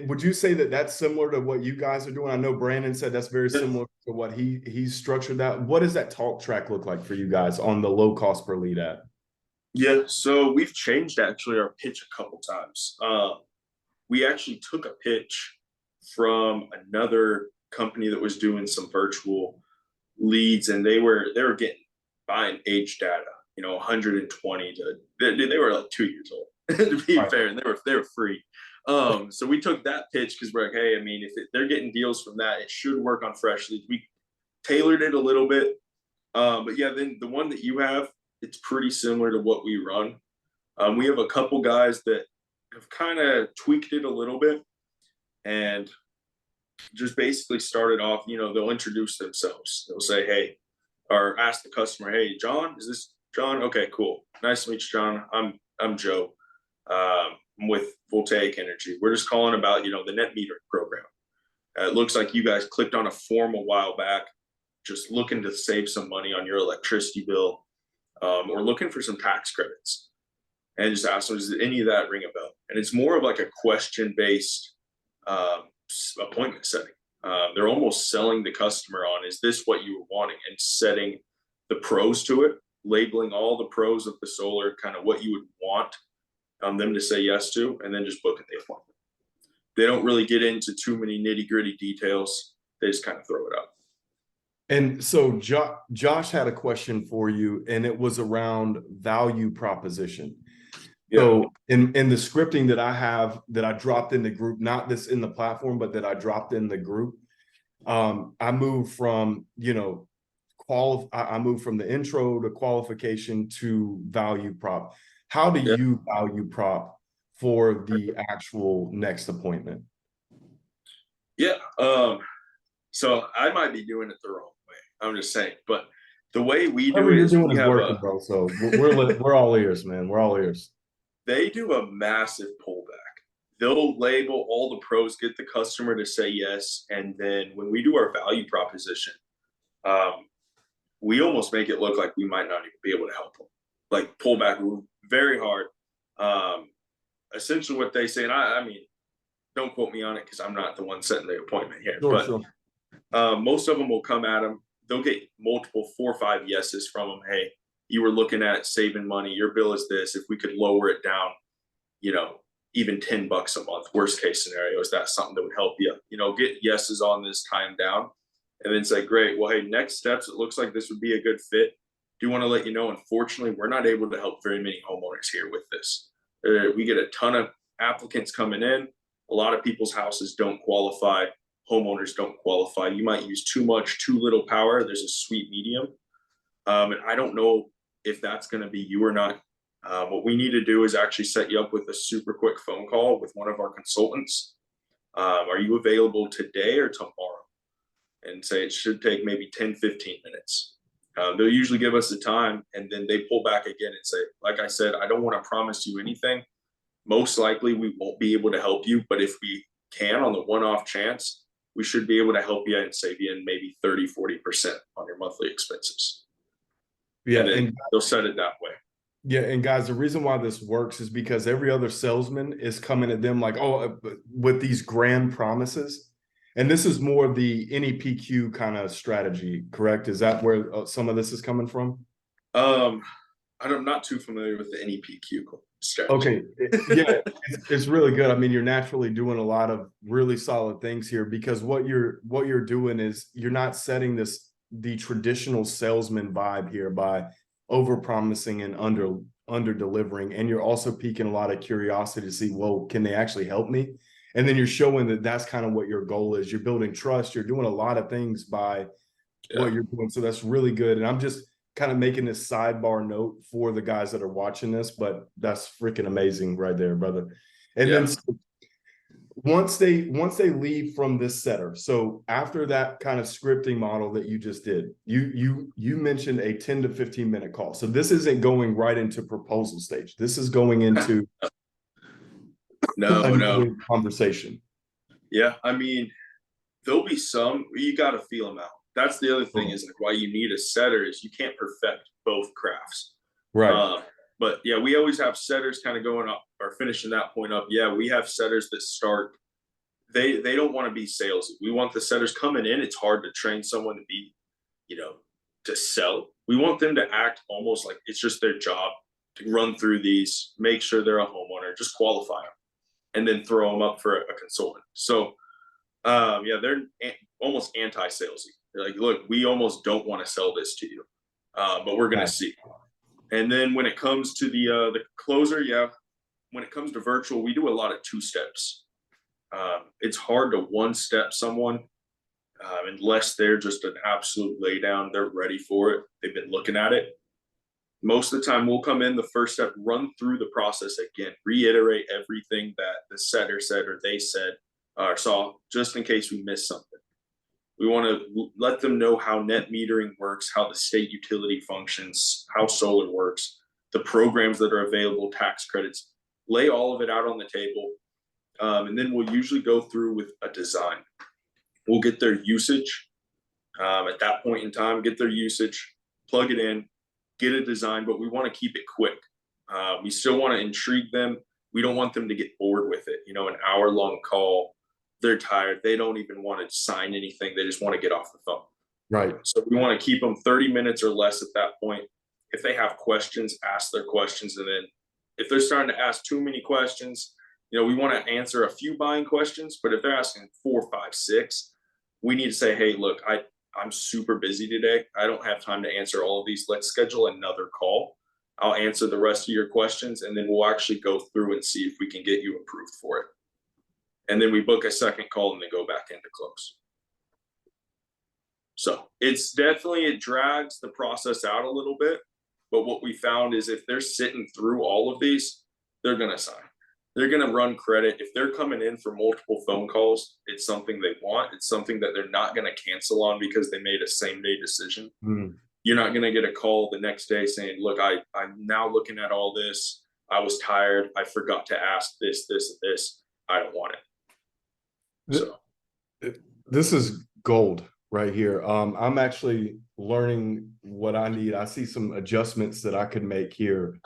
Would you say that that's similar to what you guys are doing? I know Brandon said that's very similar to what he's structured that. What does that talk track look like for you guys on the low cost per lead ad? Yeah, so we've changed actually our pitch a couple times. We actually took a pitch from another company that was doing some virtual leads, and they were getting buying age data, you know, 120 to they were like 2 years old to be fair, and they were free. So we took that pitch because we're like, hey, I mean, if they're getting deals from that, it should work on fresh leads. tailored it a little bit. But yeah, then the one that you have, it's pretty similar to what we run. We have a couple guys that have kind of tweaked it a little bit and just basically started off, they'll introduce themselves. They'll say, hey, or ask the customer, hey, John, is this John? Okay, cool. Nice to meet you, John. I'm Joe. I'm with Voltaic Energy. We're just calling about, the net metering program. It looks like you guys clicked on a form a while back, just looking to save some money on your electricity bill, or looking for some tax credits. And just ask them, does any of that ring a bell? And it's more of like a question-based appointment setting. They're almost selling the customer on, is this what you were wanting? And setting the pros to it, labeling all the pros of the solar, kind of what you would want them to say yes to, and then just booking the appointment. They don't really get into too many nitty-gritty details. They just kind of throw it out. And so Josh had a question for you, and it was around value proposition. Yeah. So in the scripting that I have, that I dropped in the group, not this in the platform, but that I dropped in the group, I moved from, I moved from the intro to qualification to value prop. How do you value prop for the actual next appointment? Yeah. So I might be doing it the wrong way. I'm just saying, but the way we do Whatever it you're is doing we is have working, bro. So we're all ears, man. We're all ears. they do a massive pullback. They'll label all the pros, get the customer to say yes, and then when we do our value proposition, we almost make it look like we might not even be able to help them. Like pull back very hard. Essentially, what they say, and I mean, don't quote me on it because I'm not the one setting the appointment here, Sure, but sure. most of them will come at them. They'll get multiple 4 or 5 yeses from them. Hey, you were looking at saving money. Your bill is this. If we could lower it down, even $10 a month, worst case scenario, is that something that would help you? Get yeses on this time down, and then say, great. Well, hey, next steps. It looks like this would be a good fit. Do want to let you know, unfortunately, we're not able to help very many homeowners here with this. We get a ton of applicants coming in. A lot of people's houses don't qualify. Homeowners don't qualify. You might use too much, too little power. There's a sweet medium. And I don't know if that's going to be you or not. What we need to do is actually set you up with a super quick phone call with one of our consultants. Are you available today or tomorrow? And say it should take maybe 10, 15 minutes. They'll usually give us the time, and then they pull back again and say, like I said, I don't want to promise you anything. Most likely we won't be able to help you, but if we can, on the one-off chance, we should be able to help you and save you in maybe 30, 40% on your monthly expenses. Yeah, and they'll set it that way. Yeah, and guys, the reason why this works is because every other salesman is coming at them like, oh, with these grand promises. And this is more of the NEPQ kind of strategy, correct? Is that where some of this is coming from? I'm not too familiar with the NEPQ strategy. Okay, yeah, it's really good. I mean, you're naturally doing a lot of really solid things here, because what you're doing is you're not setting the traditional salesman vibe here by over promising and under delivering, and you're also piquing a lot of curiosity to see, well, can they actually help me? And then you're showing that that's kind of what your goal is. You're building trust. You're doing a lot of things by what you're doing. So that's really good. And I'm just kind of making this sidebar note for the guys that are watching this, but that's freaking amazing right there, brother. And then once they leave from this setter, so after that kind of scripting model that you just did, you mentioned a 10 to 15 minute call. So this isn't going right into proposal stage. This is going into no conversation. Yeah, I mean, there'll be some, you got to feel them out. That's the other thing, is like why you need a setter is you can't perfect both crafts. Right. But yeah, we always have setters kind of going up or finishing that point up. Yeah, we have setters that start, they don't want to be salesy. We want the setters coming in. It's hard to train someone to be, to sell. We want them to act almost like it's just their job to run through these, make sure they're a homeowner, just qualify them, and then throw them up for a consultant. So yeah, they're almost anti-salesy. They're like, look, we almost don't want to sell this to you, but we're going to see. And then when it comes to the closer, yeah, when it comes to virtual, we do a lot of 2 steps. It's hard to 1-step someone. Unless they're just an absolute laydown, they're ready for it. They've been looking at it. Most of the time, we'll come in the first step, run through the process again, reiterate everything that the setter said or they said or saw, just in case we miss something. We want to let them know how net metering works, how the state utility functions, how solar works, the programs that are available, tax credits, lay all of it out on the table. And then we'll usually go through with a design. We'll get their usage at that point in time, get their usage, plug it in, get a design, but we want to keep it quick. We still want to intrigue them. We don't want them to get bored with it. You know, an hour-long call, they're tired. They don't even want to sign anything. They just want to get off the phone. Right. So we want to keep them 30 minutes or less at that point. If they have questions, ask their questions. And then if they're starting to ask too many questions, you know, we want to answer a few buying questions, but if they're asking 4, 5, 6, we need to say, hey, look, I'm super busy today. I don't have time to answer all of these. Let's schedule another call. I'll answer the rest of your questions, and then we'll actually go through and see if we can get you approved for it. And then we book a second call and then go back into close. So it's definitely, it drags the process out a little bit. But what we found is if they're sitting through all of these, they're going to sign. They're going to run credit. If they're coming in for multiple phone calls, it's something they want. It's something that they're not going to cancel on because they made a same-day decision. You're not going to get a call the next day saying, look, I'm now looking at all this. I was tired. I forgot to ask this, this, and this. I don't want it. So this is gold right here. I'm actually learning what I need. I see some adjustments that I could make here.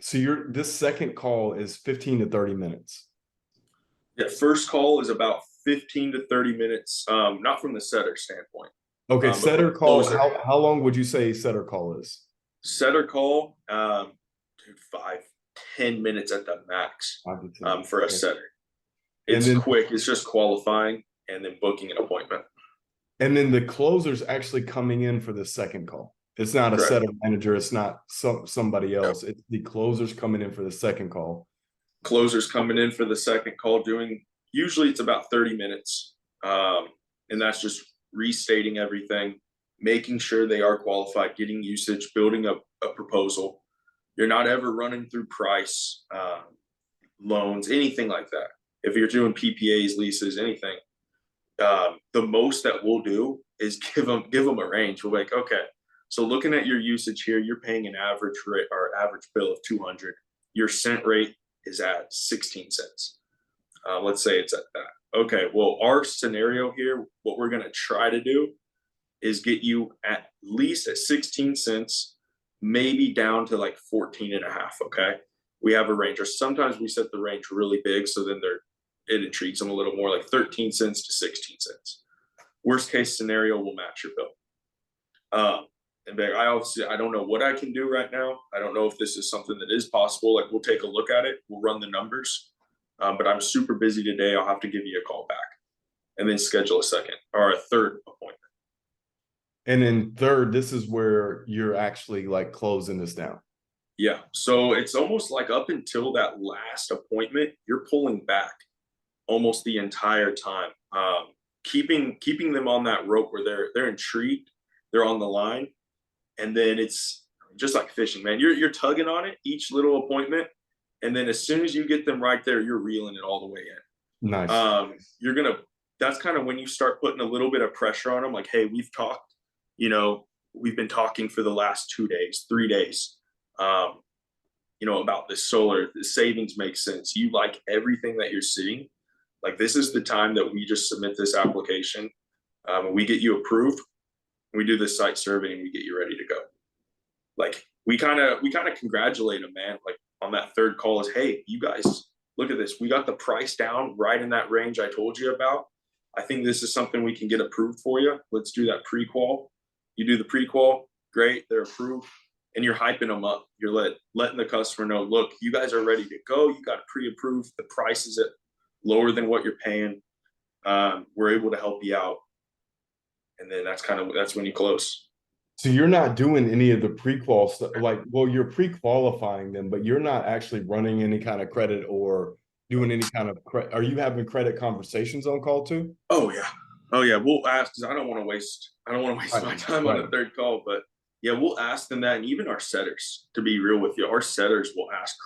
So this second call is 15 to 30 minutes. Yeah, first call is about 15 to 30 minutes, not from the setter standpoint. Okay, setter call, how long would you say setter call is? Setter call, 5-10 minutes at the max for a setter. It's quick. It's just qualifying and then booking an appointment. And then the closer's actually coming in for the second call. It's not a setter manager. It's not somebody else. It's the closer's coming in for the second call. Closer's coming in for the second call, usually it's about 30 minutes. And that's just restating everything, making sure they are qualified, getting usage, building up a proposal. You're not ever running through price, loans, anything like that. If you're doing PPAs, leases, anything, the most that we'll do is give them a range. We're like, okay, so looking at your usage here, you're paying an average rate or average bill of 200. Your cent rate is at 16 cents. Let's say it's at that. Okay, well, our scenario here, what we're going to try to do is get you at least at 16 cents, maybe down to like 14 and a half. Okay, we have a range, or sometimes we set the range really big, so then it intrigues them a little more, like 13 cents to 16 cents. Worst case scenario, we'll match your bill. And I don't know what I can do right now. I don't know if this is something that is possible. Like, we'll take a look at it. We'll run the numbers. But I'm super busy today. I'll have to give you a call back and then schedule a second or a third appointment. And then third, this is where you're actually like closing this down. Yeah. So it's almost like up until that last appointment, you're pulling back almost the entire time, keeping them on that rope where they're intrigued, they're on the line. And then it's just like fishing, man. You're tugging on it each little appointment, and then as soon as you get them right there, you're reeling it all the way in. Nice. That's kind of when you start putting a little bit of pressure on them. Like, hey, we've talked. We've been talking for the last 2 days, 3 days. About this solar. The savings make sense. You like everything that you're seeing. Like, this is the time that we just submit this application. We get you approved. We do this site survey and we get you ready to go. Like, we kind of congratulate them, man. Like, on that third call is, hey, you guys, look at this. We got the price down right in that range I told you about. I think this is something we can get approved for you. Let's do that pre-qual. You do the pre-qual, great, they're approved, and you're hyping them up. You're letting the customer know, look, you guys are ready to go. You got pre-approved. The price is at lower than what you're paying. We're able to help you out. And then that's when you close. So you're not doing any of the pre-qual stuff, you're pre-qualifying them, but you're not actually running any kind of credit or doing any kind of are you having credit conversations on call too? Oh yeah. Oh yeah. We'll ask because I don't want to waste Right, my time on right. a third call. But yeah, we'll ask them that. And even our setters, to be real with you, our setters will ask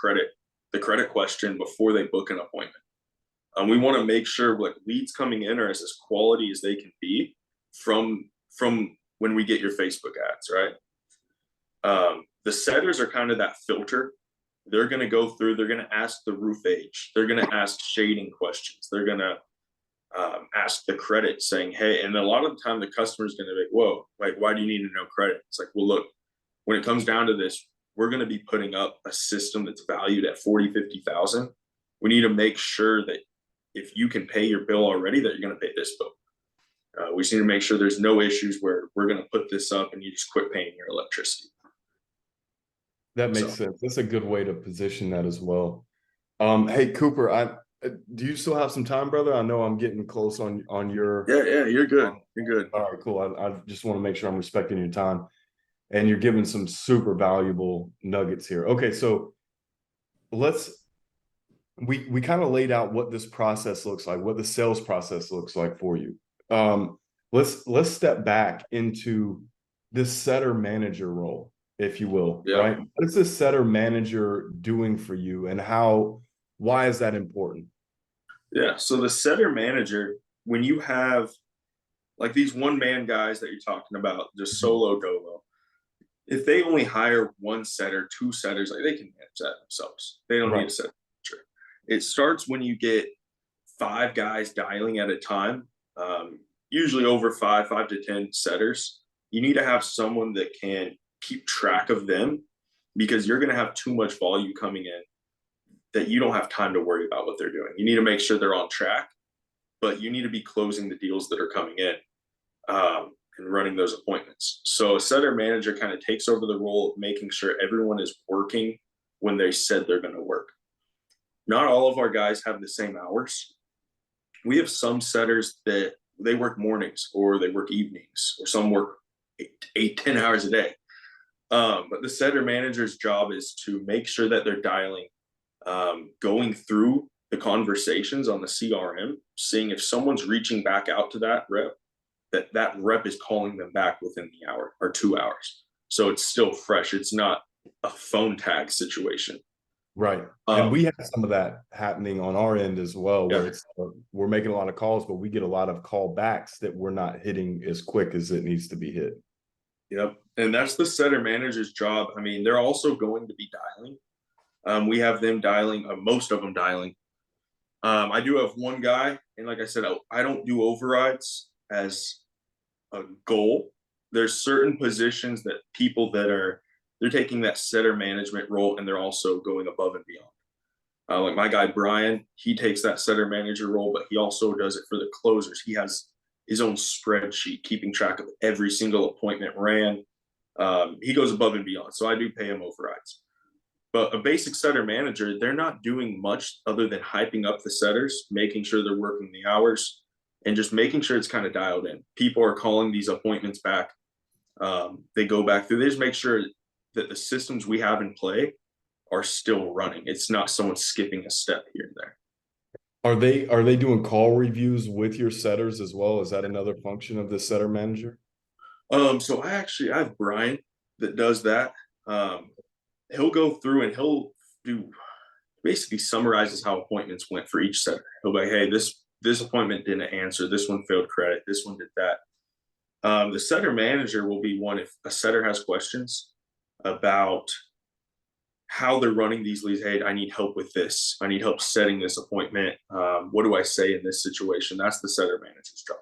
the credit question before they book an appointment. We want to make sure like leads coming in are as quality as they can be from when we get your Facebook ads, right? The setters are kind of that filter. They're going to go through, they're going to ask the roof age, they're going to ask shading questions, they're going to ask the credit saying, hey, and a lot of the time the customer is going to be, whoa, like, why do you need to know credit? It's like, well, look, when it comes down to this, we're going to be putting up a system that's valued at 40, 50,000. We need to make sure that if you can pay your bill already, that you're going to pay this bill. We just need to make sure there's no issues where we're going to put this up and you just quit paying your electricity. That makes So sense. That's a good way to position that as well. Hey Cooper, do you still have some time, brother? I know I'm getting close on your. yeah, you're good. You're good. All right, cool. I just want to make sure I'm respecting your time, and you're giving some super valuable nuggets here. Okay, so let's we kind of laid out what this process looks like, what the sales process looks like for you. Let's step back into this setter manager role, if you will, Yeah. right? What is this setter manager doing for you, and why is that important? Yeah. So the setter manager, when you have like these one man guys that you're talking about, just solo dolo, if they only hire one setter, two setters, like they can manage that themselves. They don't need Right. a setter manager. It starts when you get five guys dialing at a time, usually over five to 10 setters. You need to have someone that can keep track of them because you're going to have too much volume coming in that you don't have time to worry about what they're doing. You need to make sure they're on track, but you need to be closing the deals that are coming in and running those appointments. So a setter manager kind of takes over the role of making sure everyone is working when they said they're going to work. Not all of our guys have the same hours. We have some setters that they work mornings or they work evenings, or some work 10 hours a day. But the setter manager's job is to make sure that they're dialing, going through the conversations on the CRM, seeing if someone's reaching back out to that rep, that rep is calling them back within the hour or 2 hours. So it's still fresh. It's not a phone tag situation. Right. And we have some of that happening on our end as well, where Yeah. it's we're making a lot of calls, but we get a lot of callbacks that we're not hitting as quick as it needs to be hit. Yep. And that's the setter manager's job. I mean, they're also going to be dialing. We have them dialing, most of them dialing. I do have one guy, and like I said, I don't do overrides as a goal. There's certain positions that people that they're taking that setter management role and they're also going above and beyond. Like my guy Brian, he takes that setter manager role, but he also does it for the closers. He has his own spreadsheet keeping track of every single appointment ran. He goes above and beyond, so I do pay him overrides. But a basic setter manager, they're not doing much other than hyping up the setters, making sure they're working the hours, and just making sure it's kind of dialed in. People are calling these appointments back. They go back through. They just make sure that the systems we have in play are still running. It's not someone skipping a step here and there. Are they doing call reviews with your setters as well? Is that another function of the setter manager? So I have Brian that does that. He'll go through and he'll do basically summarizes how appointments went for each setter. He'll be like, hey, this appointment didn't answer, this one failed credit, this one did that. The setter manager will be one if a setter has questions about how they're running these leads. Hey, I need help with this. I need help setting this appointment. What do I say in this situation? That's the setter manager's job.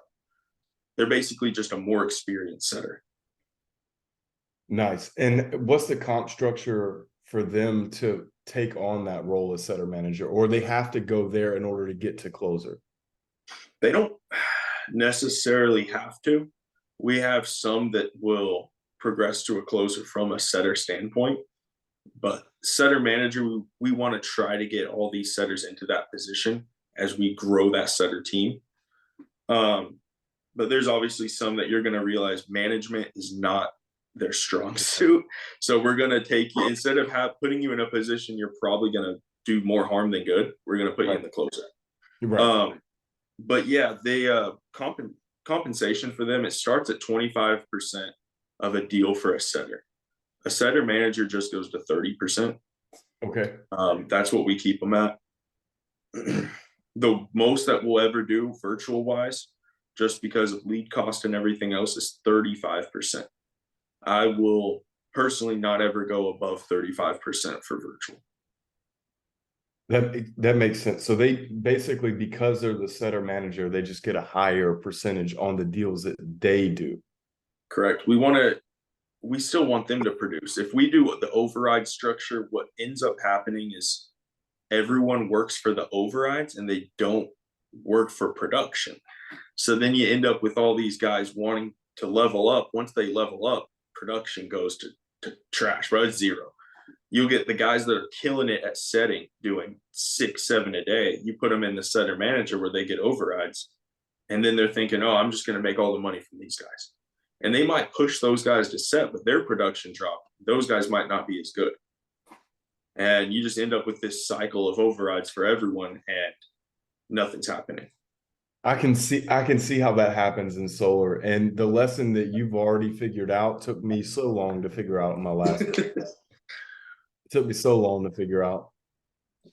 They're basically just a more experienced setter. Nice. And what's the comp structure for them to take on that role as setter manager, or they have to go there in order to get to closer? They don't necessarily have to. We have some that will progress to a closer from a setter standpoint, but setter manager, we want to try to get all these setters into that position as we grow that setter team. But there's obviously some that you're going to realize management is not their strong suit. So we're going to take you, instead of putting you in a position you're probably going to do more harm than good, we're going to put you in Right. the closer. You're right. But yeah, they compensation for them, it starts at 25% of a deal for a setter. A setter manager just goes to 30%. Okay. That's what we keep them at. The most that we'll ever do virtual wise, just because of lead cost and everything else, is 35%. I will personally not ever go above 35% for virtual. That makes sense. So they basically, because they're the setter manager, they just get a higher percentage on the deals that they do. Correct. We still want them to produce. If we do the override structure, what ends up happening is everyone works for the overrides and they don't work for production. So then you end up with all these guys wanting to level up. Once they level up, production goes to trash, bro. It's zero. You'll get the guys that are killing it at setting, doing 6, 7 a day. You put them in the setter manager where they get overrides. And then they're thinking, oh, I'm just going to make all the money from these guys. And they might push those guys to set, but their production drop. Those guys might not be as good. And you just end up with this cycle of overrides for everyone and nothing's happening. I can see how that happens in solar. And the lesson that you've already figured out took me so long to figure out in my last it took me so long to figure out.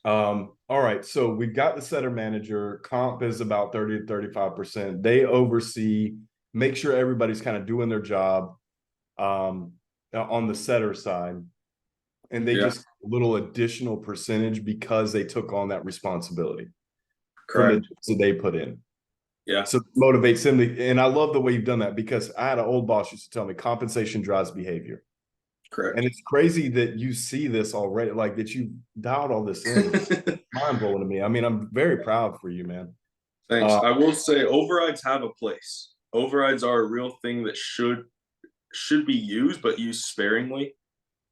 All right. So we've got the setter manager. Comp is about 30 to 35%. They oversee, make sure everybody's kind of doing their job on the setter side. And they just a little additional percentage because they took on that responsibility. Correct. From the they put in. Yeah. So it motivates them to, and I love the way you've done that, because I had an old boss used to tell me compensation drives behavior. Correct. And it's crazy that you see this already, like that you dialed all this in. Mind blowing to me. I mean, I'm very proud for you, man. Thanks. I will say overrides have a place. Overrides are a real thing that should be used, but used sparingly.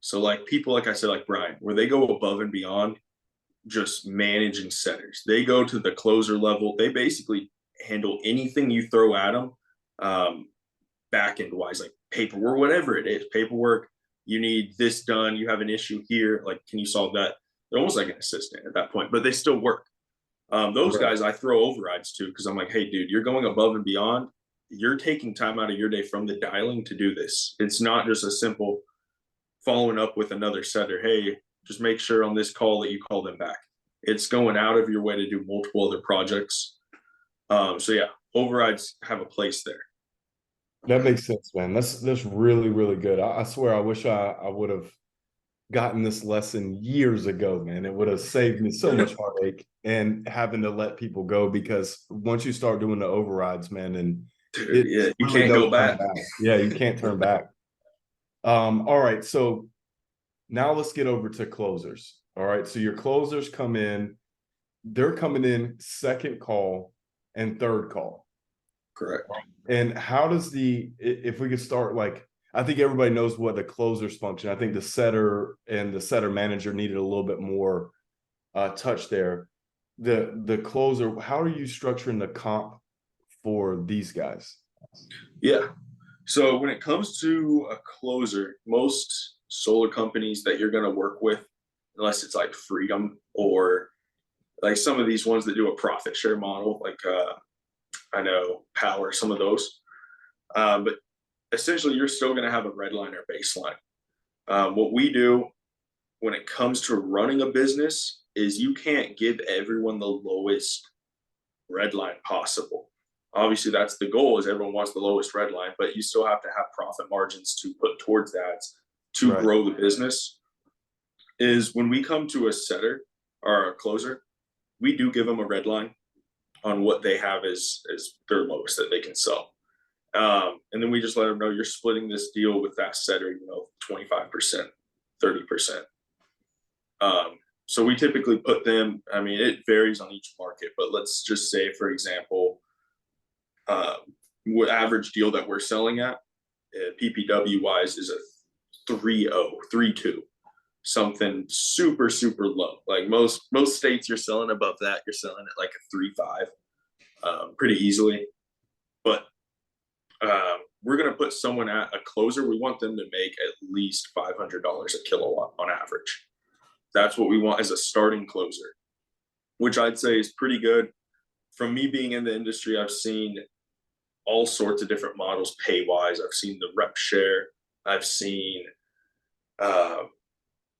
So like people, like I said, like Brian, where they go above and beyond just managing setters. They go to the closer level. They basically handle anything you throw at them, back end wise, like paperwork, whatever it is, paperwork. You need this done. You have an issue here. Like, can you solve that? They're almost like an assistant at that point, but they still work. Those guys I throw overrides to because I'm like, hey, dude, you're going above and beyond. You're taking time out of your day from the dialing to do this. It's not just a simple following up with another setter. Hey, just make sure on this call that you call them back. It's going out of your way to do multiple other projects. So yeah, overrides have a place there. That makes sense, man. That's really, really good. I swear I wish I would have gotten this lesson years ago, man. It would have saved me so much heartache and having to let people go, because once you start doing the overrides, man, and dude, yeah, you really can't go back. Yeah, you can't turn back. All right, so now let's get over to closers. All right, so your closers come in, they're coming in second call and third call. Correct. And how does if we could start, like, I think everybody knows what the closers function. I think the setter and the setter manager needed a little bit more touch there. The closer, how are you structuring the comp for these guys? Yeah. So when it comes to a closer, most solar companies that you're going to work with, unless it's like Freedom or like some of these ones that do a profit share model, like I know Power, some of those. But essentially, you're still going to have a red line or baseline. What we do when it comes to running a business is you can't give everyone the lowest red line possible. Obviously, that's the goal, is everyone wants the lowest red line, but you still have to have profit margins to put towards that to grow the business. Is when we come to a setter or a closer, we do give them a red line on what they have as their lowest that they can sell. And then we just let them know you're splitting this deal with that setter, 25%, 30%. So we typically put them, I mean, it varies on each market, but let's just say, for example, what average deal that we're selling at, PPW wise, is a 3.0, 3.2, something super, super low. Like most states, you're selling above that, you're selling at like a 3.5, pretty easily. But we're going to put someone at a closer. We want them to make at least $500 a kilowatt on average. That's what we want as a starting closer, which I'd say is pretty good. From me being in the industry, I've seen all sorts of different models pay wise. I've seen the rep share. I've seen uh,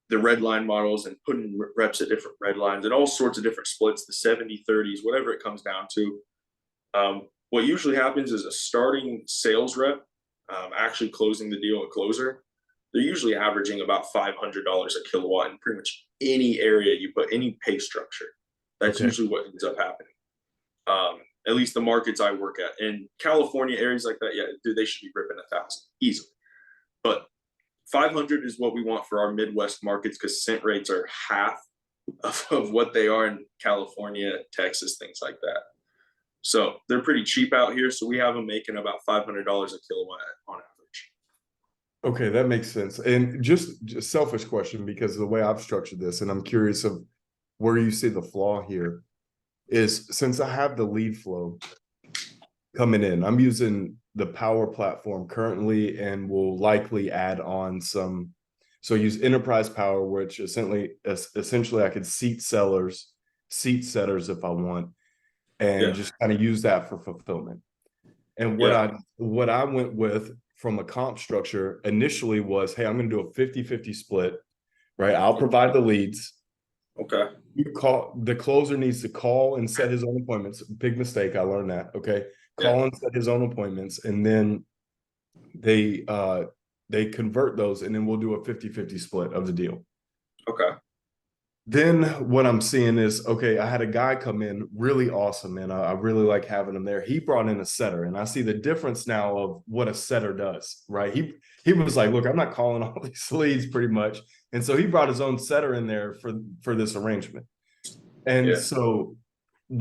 the red line models and putting reps at different red lines and all sorts of different splits, the 70 30s, whatever it comes down to. What usually happens is a starting sales rep actually closing the deal at closer. They're usually averaging about $500 a kilowatt in pretty much any area you put, any pay structure. That's Okay. usually what ends up happening. At least the markets I work at. In California, areas like that, yeah, dude, they should be ripping 1,000 easily. But 500 is what we want for our Midwest markets because cent rates are half of what they are in California, Texas, things like that. So they're pretty cheap out here. So we have them making about $500 a kilowatt on average. Okay, that makes sense. And just selfish question, because of the way I've structured this, and I'm curious of where you see the flaw here, is since I have the lead flow coming in, I'm using the Power platform currently and will likely add on some. So use Enterprise Power, which essentially I could seat setters if I want, and Yeah. just kind of use that for fulfillment. And Yeah. what I went with from a comp structure initially was, hey, I'm going to do a 50-50 split, right? I'll provide the leads. Okay. The closer needs to call and set his own appointments. Big mistake. I learned that. Okay. Yeah. Call and set his own appointments. And then they convert those, and then we'll do a 50-50 split of the deal. Okay. Then what I'm seeing is, okay, I had a guy come in really awesome, and I really like having him there. He brought in a setter, and I see the difference now of what a setter does, right? He was like, look, I'm not calling all these leads pretty much. And so he brought his own setter in there for this arrangement. And Yeah. so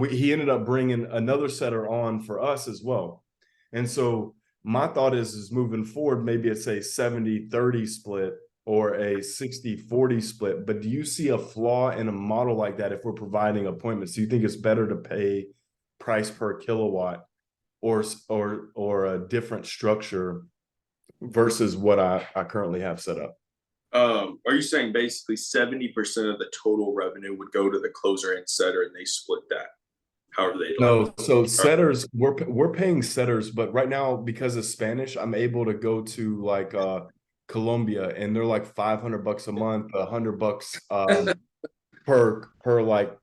he ended up bringing another setter on for us as well. And so my thought is moving forward, maybe it's a 70-30 split or a 60-40 split. But do you see a flaw in a model like that if we're providing appointments? Do you think it's better to pay price per kilowatt or a different structure versus what I currently have set up? Are you saying basically 70% of the total revenue would go to the closer and setter and they split that however they'd like? No, so setters, we're paying setters, but right now because of Spanish, I'm able to go to like Colombia, and they're like $500 a month, $100 per like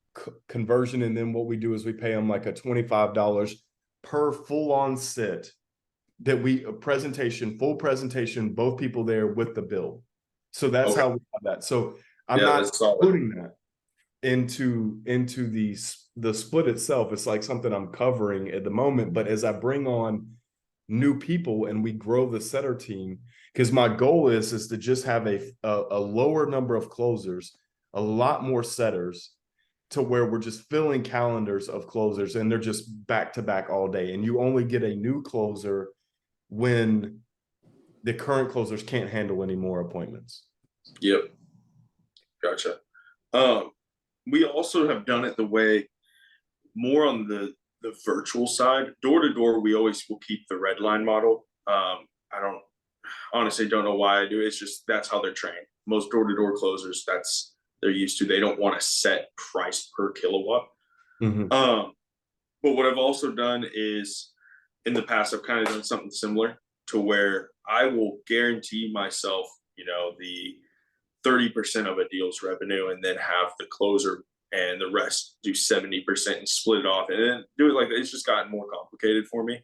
conversion, and then what we do is we pay them like a $25 per full on sit that full presentation, both people there with the bill. So that's Okay. how we have that. So I'm Yeah, not that's solid. putting that into the split itself. It's like something I'm covering at the moment, but as I bring on new people and we grow the setter team, because my goal is to just have a lower number of closers, a lot more setters, to where we're just filling calendars of closers and they're just back to back all day, and you only get a new closer when the current closers can't handle any more appointments. Yep. Gotcha. We also have done it the way more on the virtual side. Door to door, we always will keep the red line model. I don't honestly don't know why I do it. It's just that's how they're trained. Most door to door closers, that's they're used to. They don't want a set price per kilowatt. Mm-hmm. But what I've also done is in the past, I've kind of done something similar to where I will guarantee myself, the 30% of a deal's revenue and then have the closer and the rest do 70% and split it off and then do it like that. It's just gotten more complicated for me.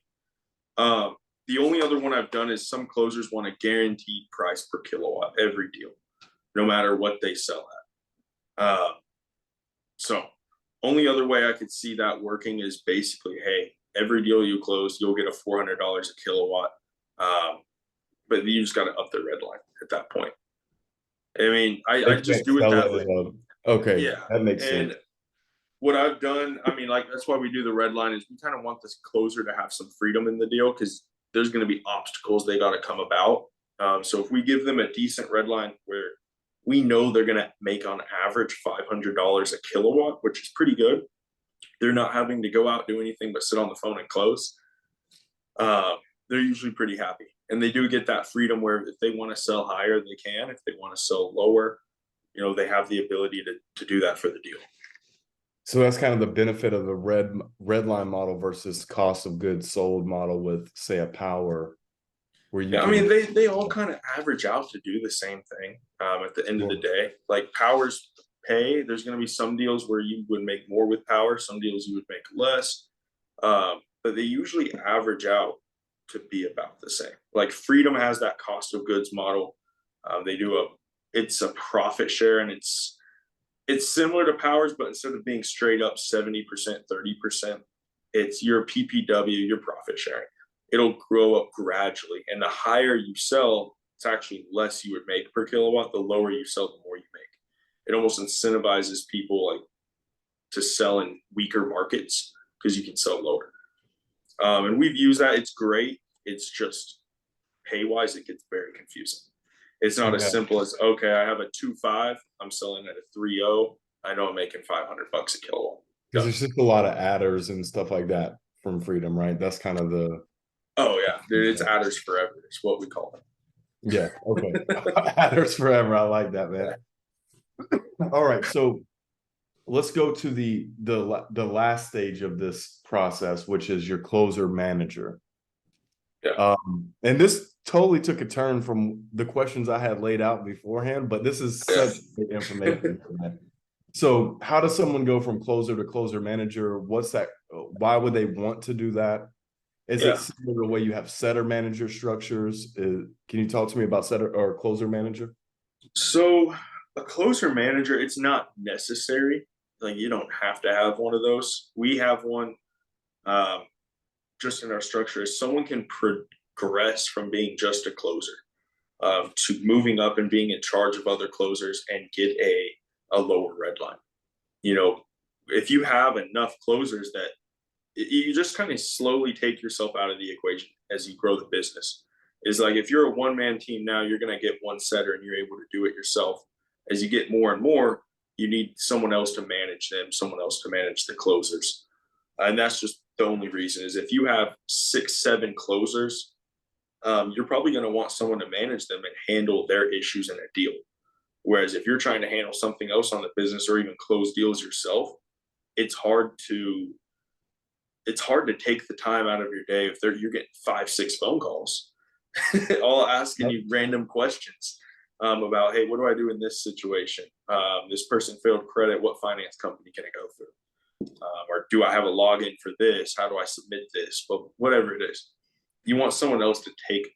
The only other one I've done is some closers want a guaranteed price per kilowatt every deal, no matter what they sell at. So only other way I could see that working is basically, hey, every deal you close, you'll get a $400 a kilowatt. But you just got to up the red line at that point. I mean, I They just can't do it sell that it way. as okay, Yeah. that makes And sense. what I've done, I mean, like that's why we do the red line is we kind of want this closer to have some freedom in the deal because there's going to be obstacles they got to come about. So if we give them a decent red line where we know they're going to make on average $500 a kilowatt, which is pretty good. They're not having to go out do anything but sit on the phone and close. They're usually pretty happy, and they do get that freedom where if they want to sell higher, they can. If they want to sell lower, they have the ability to do that for the deal. So that's kind of the benefit of the red line model versus cost of goods sold model with, say, a power, where you Yeah, I can. mean, they all kind of average out to do the same thing at the end of the day. Like powers pay, there's going to be some deals where you would make more with power, some deals you would make less, but they usually average out to be about the same. Like Freedom has that cost of goods model. They do it's a profit share, and it's similar to powers, but instead of being straight up 70%, 30%, it's your PPW, your profit sharing. It'll grow up gradually. And the higher you sell, it's actually less you would make per kilowatt. The lower you sell, the more you make. It almost incentivizes people like to sell in weaker markets because you can sell lower. And we've used that. It's great. It's just pay wise, it gets very confusing. It's not as simple as, okay, I have a 2.5, I'm selling at a 3.0. I know I'm making $500 a kilowatt. Because there's just a lot of adders and stuff like that from Freedom, right? That's kind of the. Oh yeah, dude, it's adders forever. It's what we call it. Yeah. Okay. Adders forever. I like that, man. All right. So let's go to the last stage of this process, which is your closer manager. Yeah. And this totally took a turn from the questions I had laid out beforehand, but this is such good information. So how does someone go from closer to closer manager? What's that? Why would they want to do that? Is it similar to the way you have setter manager structures? Can you talk to me about setter or closer manager? So a closer manager, it's not necessary. Like you don't have to have one of those. We have one just in our structure. Is someone can progress from being just a closer to moving up and being in charge of other closers and get a lower red line. If you have enough closers that you just kind of slowly take yourself out of the equation as you grow the business. Is like if you're a one-man team now, you're going to get one setter and you're able to do it yourself. As you get more and more, you need someone else to manage them, someone else to manage the closers. And that's just the only reason is if you have 6, 7 closers, you're probably going to want someone to manage them and handle their issues in a deal. Whereas if you're trying to handle something else on the business or even close deals yourself, it's hard to take the time out of your day if you're getting 5, 6 phone calls, all asking you random questions about, hey, what do I do in this situation? This person failed credit. What finance company can I go through? Or do I have a login for this? How do I submit this? But whatever it is, you want someone else to take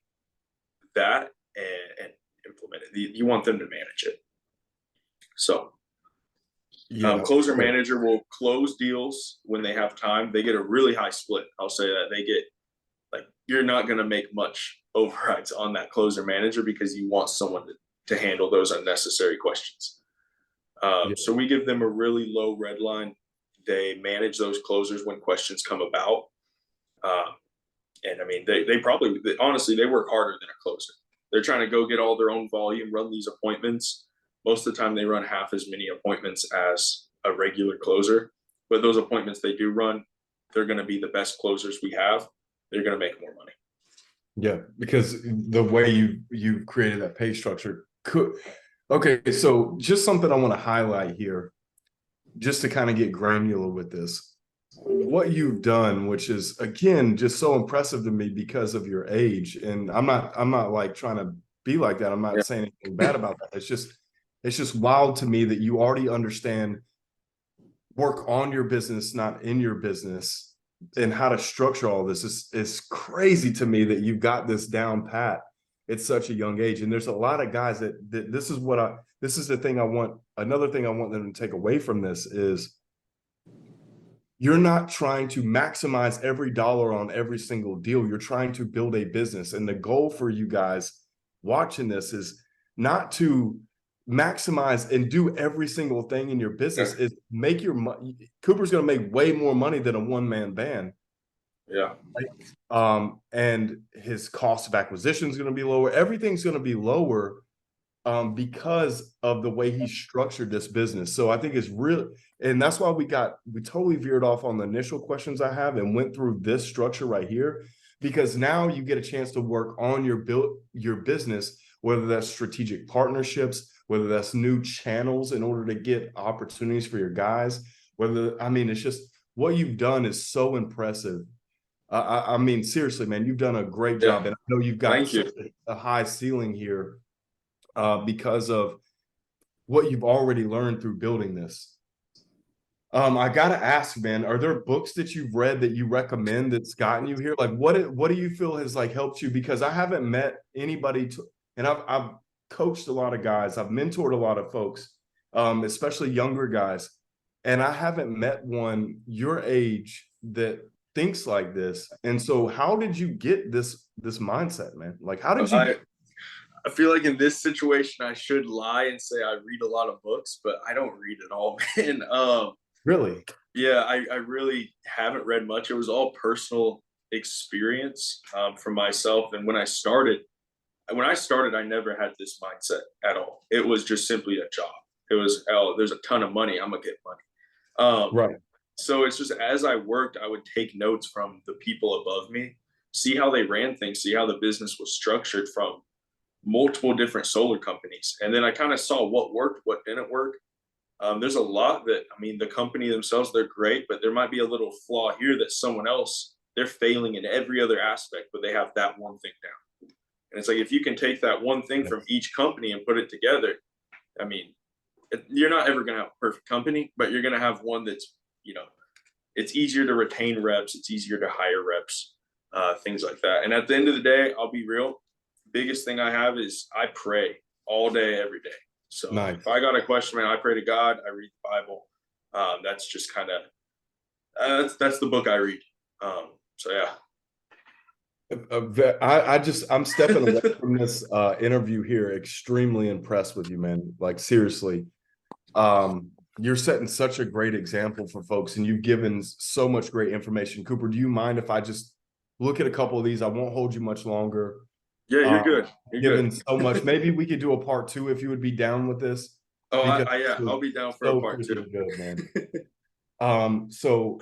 that and implement it. You want them to manage it. So closer manager will close deals when they have time. They get a really high split. I'll say that they get you're not going to make much overrides on that closer manager because you want someone to handle those unnecessary questions. So we give them a really low red line. They manage those closers when questions come about. And I mean, they probably, honestly, they work harder than a closer. They're trying to go get all their own volume, run these appointments. Most of the time they run half as many appointments as a regular closer, but those appointments they do run, they're going to be the best closers we have. They're going to make more money. Yeah, because the way you created that pay structure okay, so just something I want to highlight here, just to kind of get granular with this. What you've done, which is again just so impressive to me because of your age, and I'm not like trying to be like that. I'm not saying anything bad about that. It's just wild to me that you already understand work on your business, not in your business, and how to structure all this. It's crazy to me that you've got this down pat at such a young age. And there's a lot of guys that this is the thing I want. Another thing I want them to take away from this is you're not trying to maximize every dollar on every single deal. You're trying to build a business. And the goal for you guys watching this is not to maximize and do every single thing in your business. Is make your money. Couper's going to make way more money than a one-man band. Yeah. And his cost of acquisition is going to be lower. Everything's going to be lower because of the way he structured this business. So I think it's real. And that's why we totally veered off on the initial questions I have and went through this structure right here, because now you get a chance to work on your business, whether that's strategic partnerships, whether that's new channels in order to get opportunities for your guys, whether, I mean, it's just what you've done is so impressive. I mean, seriously, man, you've done a great Yeah. job. And I know you've got Thank you. such a high ceiling here because of what you've already learned through building this. I gotta ask, man, are there books that you've read that you recommend that's gotten you here? Like, what do you feel has like helped you? Because I haven't met anybody and I've coached a lot of guys, I've mentored a lot of folks, especially younger guys, and I haven't met one your age that thinks like this. And so, how did you get this mindset, man? Like, how did you I get? I feel like in this situation I should lie and say I read a lot of books, but I don't read at all, man. Really? Yeah, I really haven't read much. It was all personal experience for myself. And when I started, I never had this mindset at all. It was just simply a job. It was, oh, there's a ton of money, I'm gonna get money. Right. So it's just as I worked, I would take notes from the people above me, see how they ran things, see how the business was structured from multiple different solar companies. And then I kind of saw what worked, what didn't work. There's a lot that, I mean, the company themselves, they're great, but there might be a little flaw here that someone else, they're failing in every other aspect, but they have that one thing down. And it's like, if you can take that one thing from each company and put it together, I mean, you're not ever going to have a perfect company, but you're going to have one that's, it's easier to retain reps. It's easier to hire reps, things like that. And at the end of the day, I'll be real. Biggest thing I have is I pray all day, every day. So Nice. if I got a question, man, I pray to God. I read the Bible. That's just kind of that's the book I read. So yeah. I'm stepping away from this interview here extremely impressed with you, man. Like, seriously, you're setting such a great example for folks, and you've given so much great information. Couper, do you mind if I just look at a couple of these? I won't hold you much longer. Yeah, you're um, good. You're Given good. so much, maybe we could do a part two if you would be down with this, Oh, because yeah, this was I'll be down for a so part two. freaking good, man. So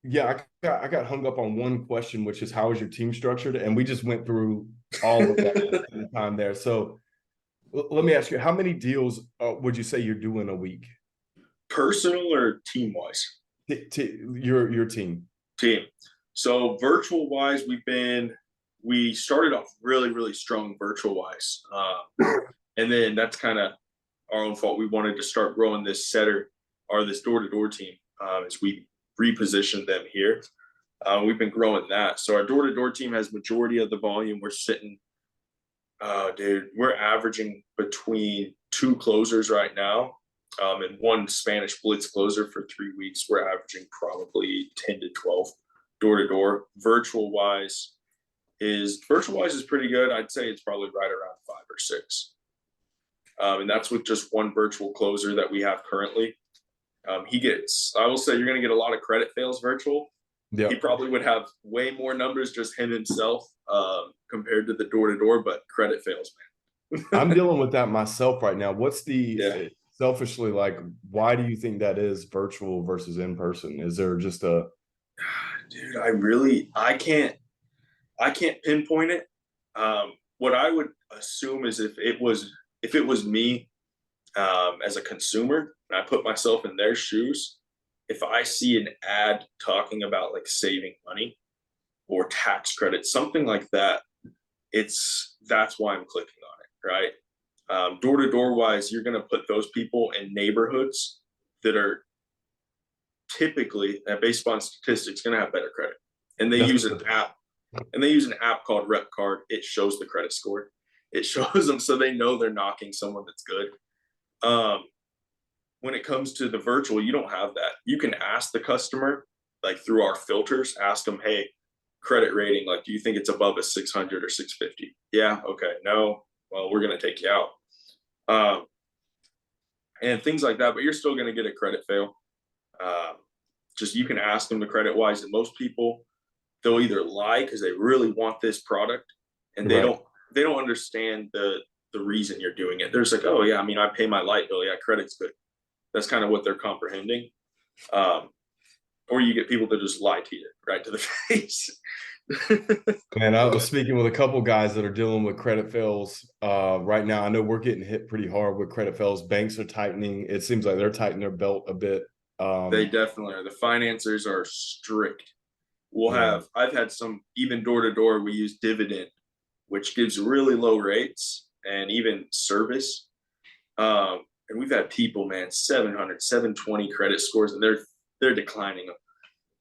yeah, I got hung up on one question, which is how is your team structured? And we just went through all of that in the time there. So let me ask you, how many deals would you say you're doing a week? Personal or team wise? Your team. Team. So virtual wise, we started off really, really strong virtual wise. And then that's kind of our own fault. We wanted to start growing this setter or this door-to-door team as we repositioned them here. We've been growing that. So our door-to-door team has majority of the volume. We're sitting, dude, we're averaging between 2 closers right now, and 1 Spanish blitz closer for 3 weeks. We're averaging probably 10 to 12 door-to-door. Virtual wise is pretty good. I'd say it's probably right around 5 or 6. And that's with just 1 virtual closer that we have currently. I will say, you're going to get a lot of credit fails virtual. Yeah. He probably would have way more numbers, just him himself, compared to the door-to-door, but credit fails, man. I'm dealing with that myself right now. What's the selfishly, like, why do you think that is virtual versus in person? Is there just a dude, I can't pinpoint it. What I would assume is if it was me, as a consumer, and I put myself in their shoes, if I see an ad talking about like saving money or tax credits, something like that, that's why I'm clicking on it, right? Door to door wise, you're going to put those people in neighborhoods that are typically, based on statistics, going to have better credit. And they use an app called Rep Card. It shows the credit score. It shows them so they know they're knocking someone that's good. When it comes to the virtual, you don't have that. You can ask the customer, like through our filters, ask them, hey, credit rating, like, do you think it's above a 600 or 650? Yeah, okay, no, well, we're going to take you out. And things like that, but you're still going to get a credit fail. Just you can ask them the credit wise, and most people, they'll either lie because they really want this product, and they don't understand the reason you're doing it. They're just like, oh yeah, I mean, I pay my light bill, yeah, credit's good. That's kind of what they're comprehending. Or you get people that just lie to you right to the face. Man, I was speaking with a couple guys that are dealing with credit fails right now. I know we're getting hit pretty hard with credit fails. Banks are tightening. It seems like they're tightening their belt a bit. They definitely are. The financiers are strict. Yeah, I've had some, even door to door, we use dividend, which gives really low rates and even service. And we've had people, man, 700, 720 credit scores, and they're declining them.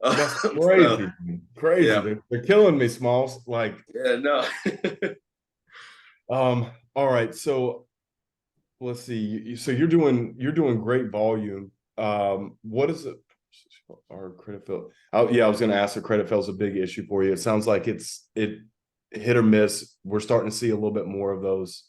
that's So crazy. Crazy. yeah, They're killing me, Smalls. Like, yeah, no. all right. So let's see. So you're doing great volume. What is it? Our credit fail. Oh, yeah, I was going to ask. The credit fail is a big issue for you. It sounds like it hit or miss. We're starting to see a little bit more of those.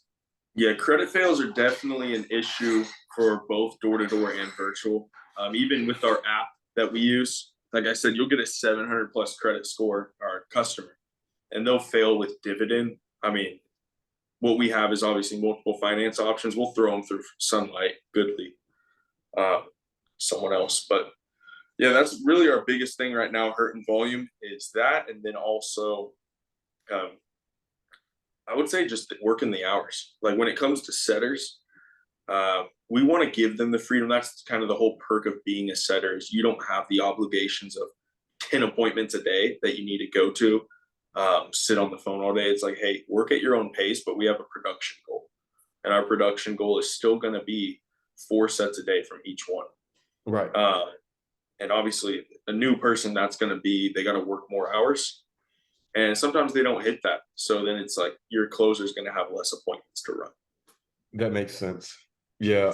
Yeah, credit fails are definitely an issue for both door to door and virtual. Even with our app that we use, like I said, you'll get a 700 plus credit score, our customer, and they'll fail with dividend. I mean, what we have is obviously multiple finance options. We'll throw them through Sunlight, Goodly, uh, someone else. But yeah, that's really our biggest thing right now, hurting volume, is that. And then also, um, I would say just working the hours. Like when it comes to setters, we want to give them the freedom. That's kind of the whole perk of being a setter is you don't have the obligations of 10 appointments a day that you need to go to, sit on the phone all day. It's like, hey, work at your own pace, but we have a production goal. And our production goal is still going to be 4 sets a day from each one. Right. And obviously, a new person, that's going to be, they got to work more hours. And sometimes they don't hit that. So then it's like your closer is going to have less appointments to run. That makes sense. Yeah.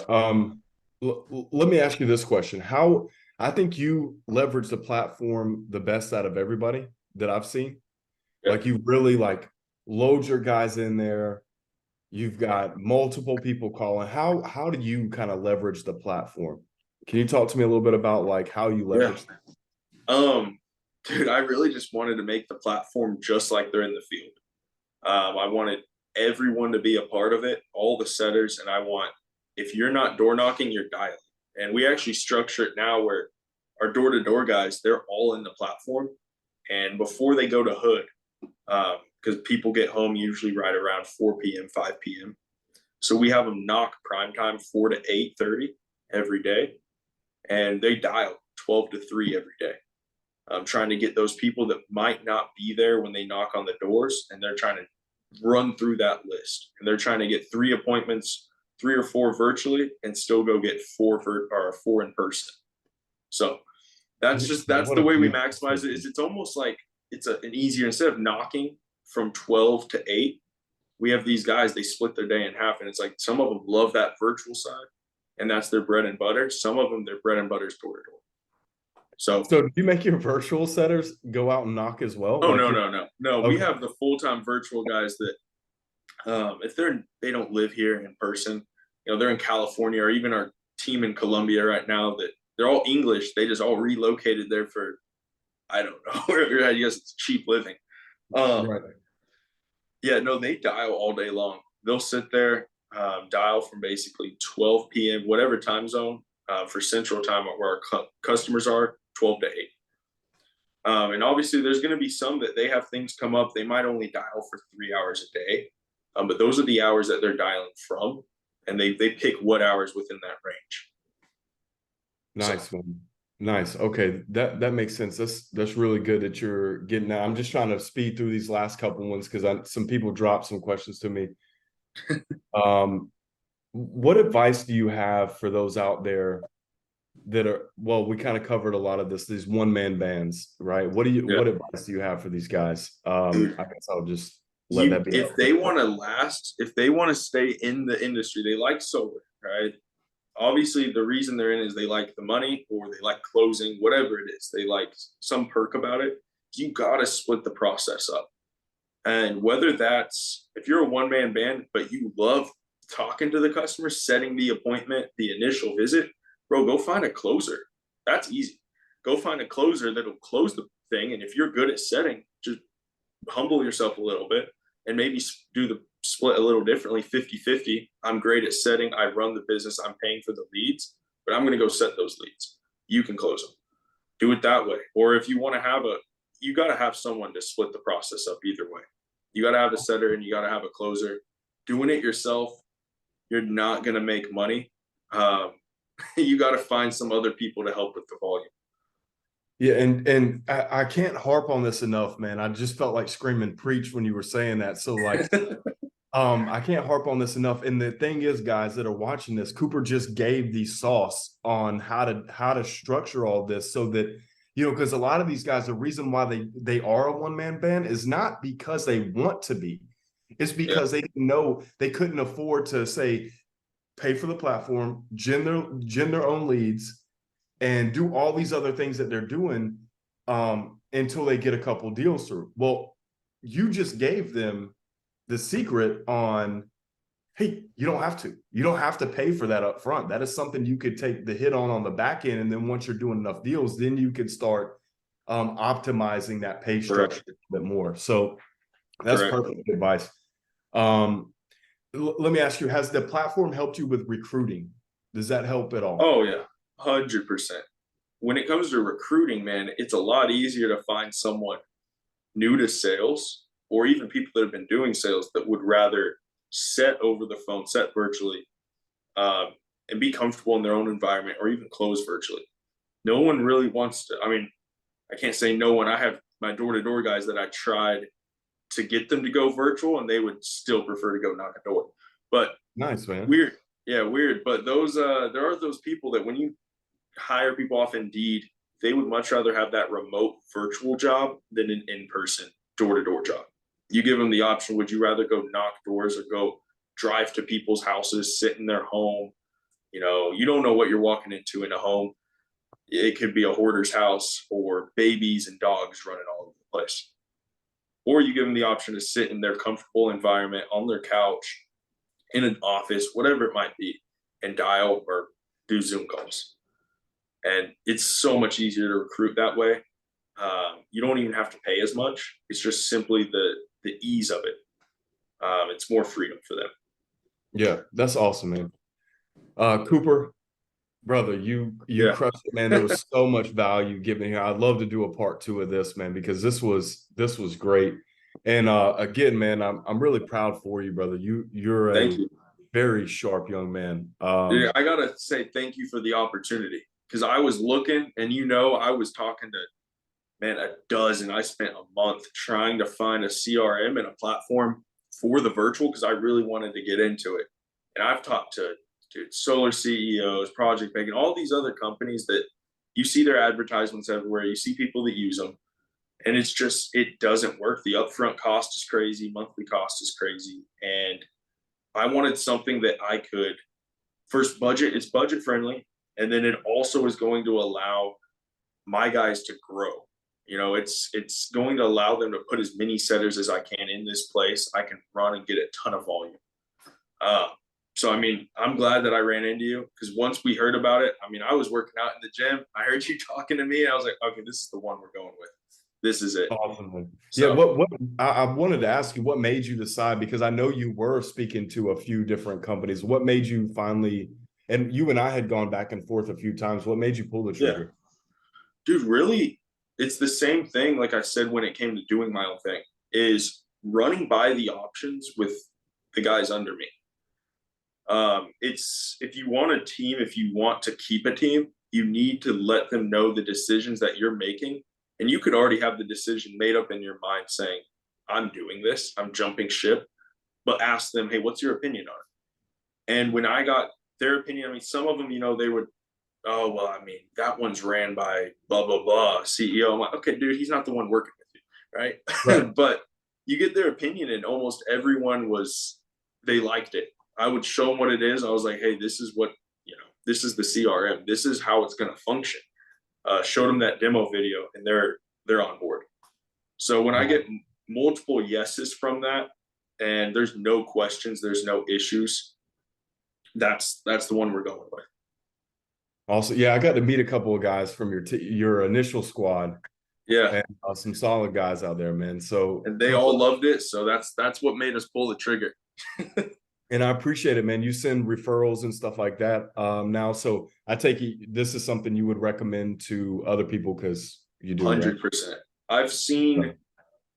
Let me ask you this question. How I think you leverage the platform the best out of everybody that I've seen. Yeah. Like you really like load your guys in there. You've got multiple people calling. How do you kind of leverage the platform? Can you talk to me a little bit about like how you Yeah. leverage that? Um, Dude, I really just wanted to make the platform just like they're in the field. I wanted everyone to be a part of it, all the setters, and I want, if you're not door knocking, you're dialing. And we actually structure it now where our door to door guys, they're all in the platform. And before they go to Hood, because people get home usually right around 4 p.m., 5 p.m. So we have them knock prime time 4 to 8:30 every day, and they dial 12 to 3 every day. I'm trying to get those people that might not be there when they knock on the doors, and they're trying to run through that list, and they're trying to get 3 appointments, 3 or 4 virtually, and still go get 4 in person. So that's What the a way we beautiful maximize it. Is system. it's almost like it's an easier, instead of knocking from 12 to 8, we have these guys, they split their day in half, and it's like some of them love that virtual side, and that's their bread and butter. Some of them, their bread and butter is door to door. So So do you make your virtual setters go out and knock as well? oh, Like no, you no, no, no. We okay. have the full time virtual guys that, if they don't live here in person, they're in California, or even our team in Colombia right now, that they're all English. They just all relocated there for, I don't know, I guess it's cheap living. Um, Right. yeah, no, they dial all day long. They'll sit there, dial from basically 12 p.m., whatever time zone, for Central Time where our customers are, 12 to 8. And obviously, there's going to be some that they have things come up. They might only dial for 3 hours a day, but those are the hours that they're dialing from, and they pick what hours within that range. So Nice one. Nice. Okay, that makes sense. That's really good that you're getting that. I'm just trying to speed through these last couple ones because some people dropped some questions to me. What advice do you have for those out there that are, well, we kind of covered a lot of this, these one-man bands, right? yeah, What advice do you have for these guys? dude, I guess I'll just let you that be a if they quick want to question. last, if they want to stay in the industry, they like solar, right? Obviously, the reason they're in is they like the money, or they like closing, whatever it is. They like some perk about it. You got to split the process up. And whether that's, if you're a one man band, but you love talking to the customer, setting the appointment, the initial visit, bro, go find a closer. That's easy. Go find a closer that'll close the thing. And if you're good at setting, just humble yourself a little bit and maybe do the split a little differently, 50-50. I'm great at setting. I run the business. I'm paying for the leads, but I'm going to go set those leads. You can close them. Do it that way. Or if you want to have you got to have someone to split the process up either way. You got to have a setter and you got to have a closer. Doing it yourself, you're not going to make money. Um, you got to find some other people to help with the volume. Yeah, and I can't harp on this enough, man. I just felt like screaming preach when you were saying that. So like I can't harp on this enough. And the thing is, guys that are watching this, Couper just gave the sauce on how to structure all this so that, you know, because a lot of these guys, the reason why they are a one-man band is not because they want to be. It's Yeah, because they know they couldn't afford to say pay for the platform, gen their own leads, and do all these other things that they're doing until they get a couple deals through. Well, you just gave them the secret on, hey, you don't have to. You don't have to pay for that up front. That is something you could take the hit on the back end. And then once you're doing enough deals, then you can start optimizing that pay structure correct. a bit more. So that's Correct. perfect advice. Let me ask you, has the platform helped you with recruiting? Does that help at all? Oh yeah, 100%. When it comes to recruiting, man, it's a lot easier to find someone new to sales or even people that have been doing sales that would rather set over the phone, set virtually, um, and be comfortable in their own environment or even close virtually. No one really wants to. I mean, I can't say no one. I have my door to door guys that I tried to get them to go virtual and they would still prefer to go knock a door. But Nice, man. weird. Yeah, weird. But those there are those people that when you hire people off Indeed, they would much rather have that remote virtual job than an in-person door-to-door job. You give them the option, would you rather go knock doors or go drive to people's houses, sit in their home? You know, you don't know what you're walking into in a home. It could be a hoarder's house or babies and dogs running all over the place. Or you give them the option to sit in their comfortable environment on their couch, in an office, whatever it might be, and dial or do Zoom calls. And it's so much easier to recruit that way. You don't even have to pay as much. It's just simply the ease of it. It's more freedom for them. Yeah, that's awesome, man. Couper, brother, you Yeah, crushed it, man. There was so much value given here. I'd love to do a part two of this, man, because this was great. And again, man, I'm really proud for you, brother. You're thank a you. very sharp young man. Yeah, I gotta say thank you for the opportunity because I was looking, and I was talking to man a dozen. I spent a month trying to find a CRM and a platform for the virtual because I really wanted to get into it. And I've talked to solar CEOs, Project Bacon, all these other companies that you see their advertisements everywhere. You see people that use them, and it's just it doesn't work. The upfront cost is crazy, monthly cost is crazy, and I wanted something that I could first budget. It's budget friendly, and then it also is going to allow my guys to grow. It's going to allow them to put as many setters as I can in this place. I can run and get a ton of volume. Uh, so I mean, I'm glad that I ran into you because once we heard about it, I mean, I was working out in the gym. I heard you talking to me, and I was like, okay, this is the one we're going with. This is it. awesome, man. Yeah, So what I wanted to ask you, what made you decide? Because I know you were speaking to a few different companies. What made you finally, and you and I had gone back and forth a few times. What made you pull the yeah, trigger? dude, really, it's the same thing. Like I said, when it came to doing my own thing, is running by the options with the guys under me. It's if you want a team, if you want to keep a team, you need to let them know the decisions that you're making. And you could already have the decision made up in your mind saying, I'm doing this, I'm jumping ship, but ask them, hey, what's your opinion on it? And when I got their opinion, I mean, some of them, they would, oh, well, I mean, that one's ran by blah, blah, blah, CEO. I'm like, okay, dude, he's not the one working with you, Right. right? But you get their opinion, and almost everyone they liked it. I would show them what it is. I was like, hey, this is this is the CRM. This is how it's going to function. Showed them that demo video, and they're on board. So when I get multiple yeses from that, and there's no questions, there's no issues, that's the one we're going with. Also, yeah, I got to meet a couple of guys from your initial squad, Yeah, and some solid guys out there, man. So and they all loved it. So that's what made us pull the trigger. and I appreciate it, man. You send referrals and stuff like that now. So I take it this is something you would recommend to other people because you do, right? 100%. I've seen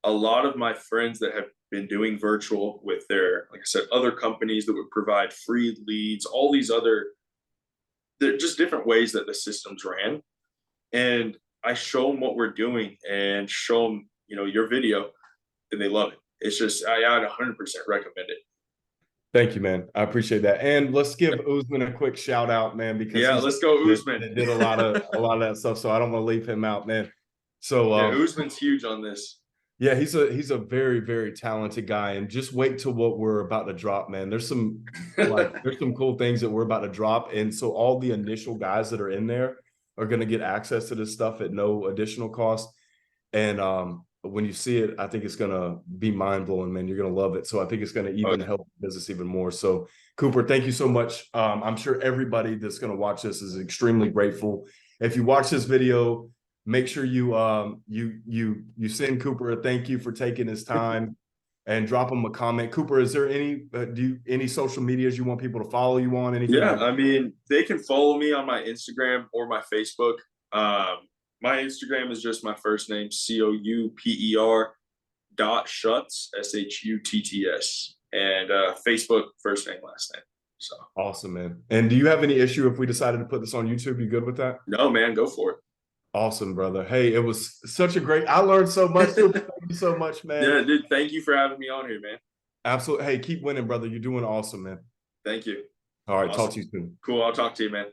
a lot of my friends that have been doing virtual with their, like I said, other companies that would provide free leads, all these other, they're just different ways that the systems ran. And I show them what we're doing and show them, your video, and they love it. It's just, I'd 100% recommend it. Thank you, man. I appreciate that. And let's give Usman a quick shout out, man, because Yeah, he's let's go that, Usman. that did a lot of that stuff. So I don't want to leave him out, man. So Yeah, Usman's huge on this. yeah, he's a very, very talented guy. And just wait till what we're about to drop, man. There's some cool things that we're about to drop. And so all the initial guys that are in there are gonna get access to this stuff at no additional cost. And when you see it, I think it's gonna be mind blowing, man. You're gonna love it. So I think it's gonna even help business even more. So Couper, thank you so much. I'm sure everybody that's gonna watch this is extremely grateful. If you watch this video, make sure you send Couper a thank you for taking his time and drop him a comment. Couper, is there any social medias you want people to follow you on? Anything Yeah, like that? I mean, they can follow me on my Instagram or my Facebook. My Instagram is just my first name, Couper.Schutz, Schutts, and Facebook, first name, last name. So Awesome, man. And do you have any issue if we decided to put this on YouTube? You good with that? no, man, go for it. Awesome, brother. Hey, it was such a great, I learned so much. Thank you so much, man. Yeah, dude, thank you for having me on here, man. Absolutely. Hey, keep winning, brother. You're doing awesome, man. Thank you. All right, Awesome. talk to you soon. Cool. I'll talk to you, man.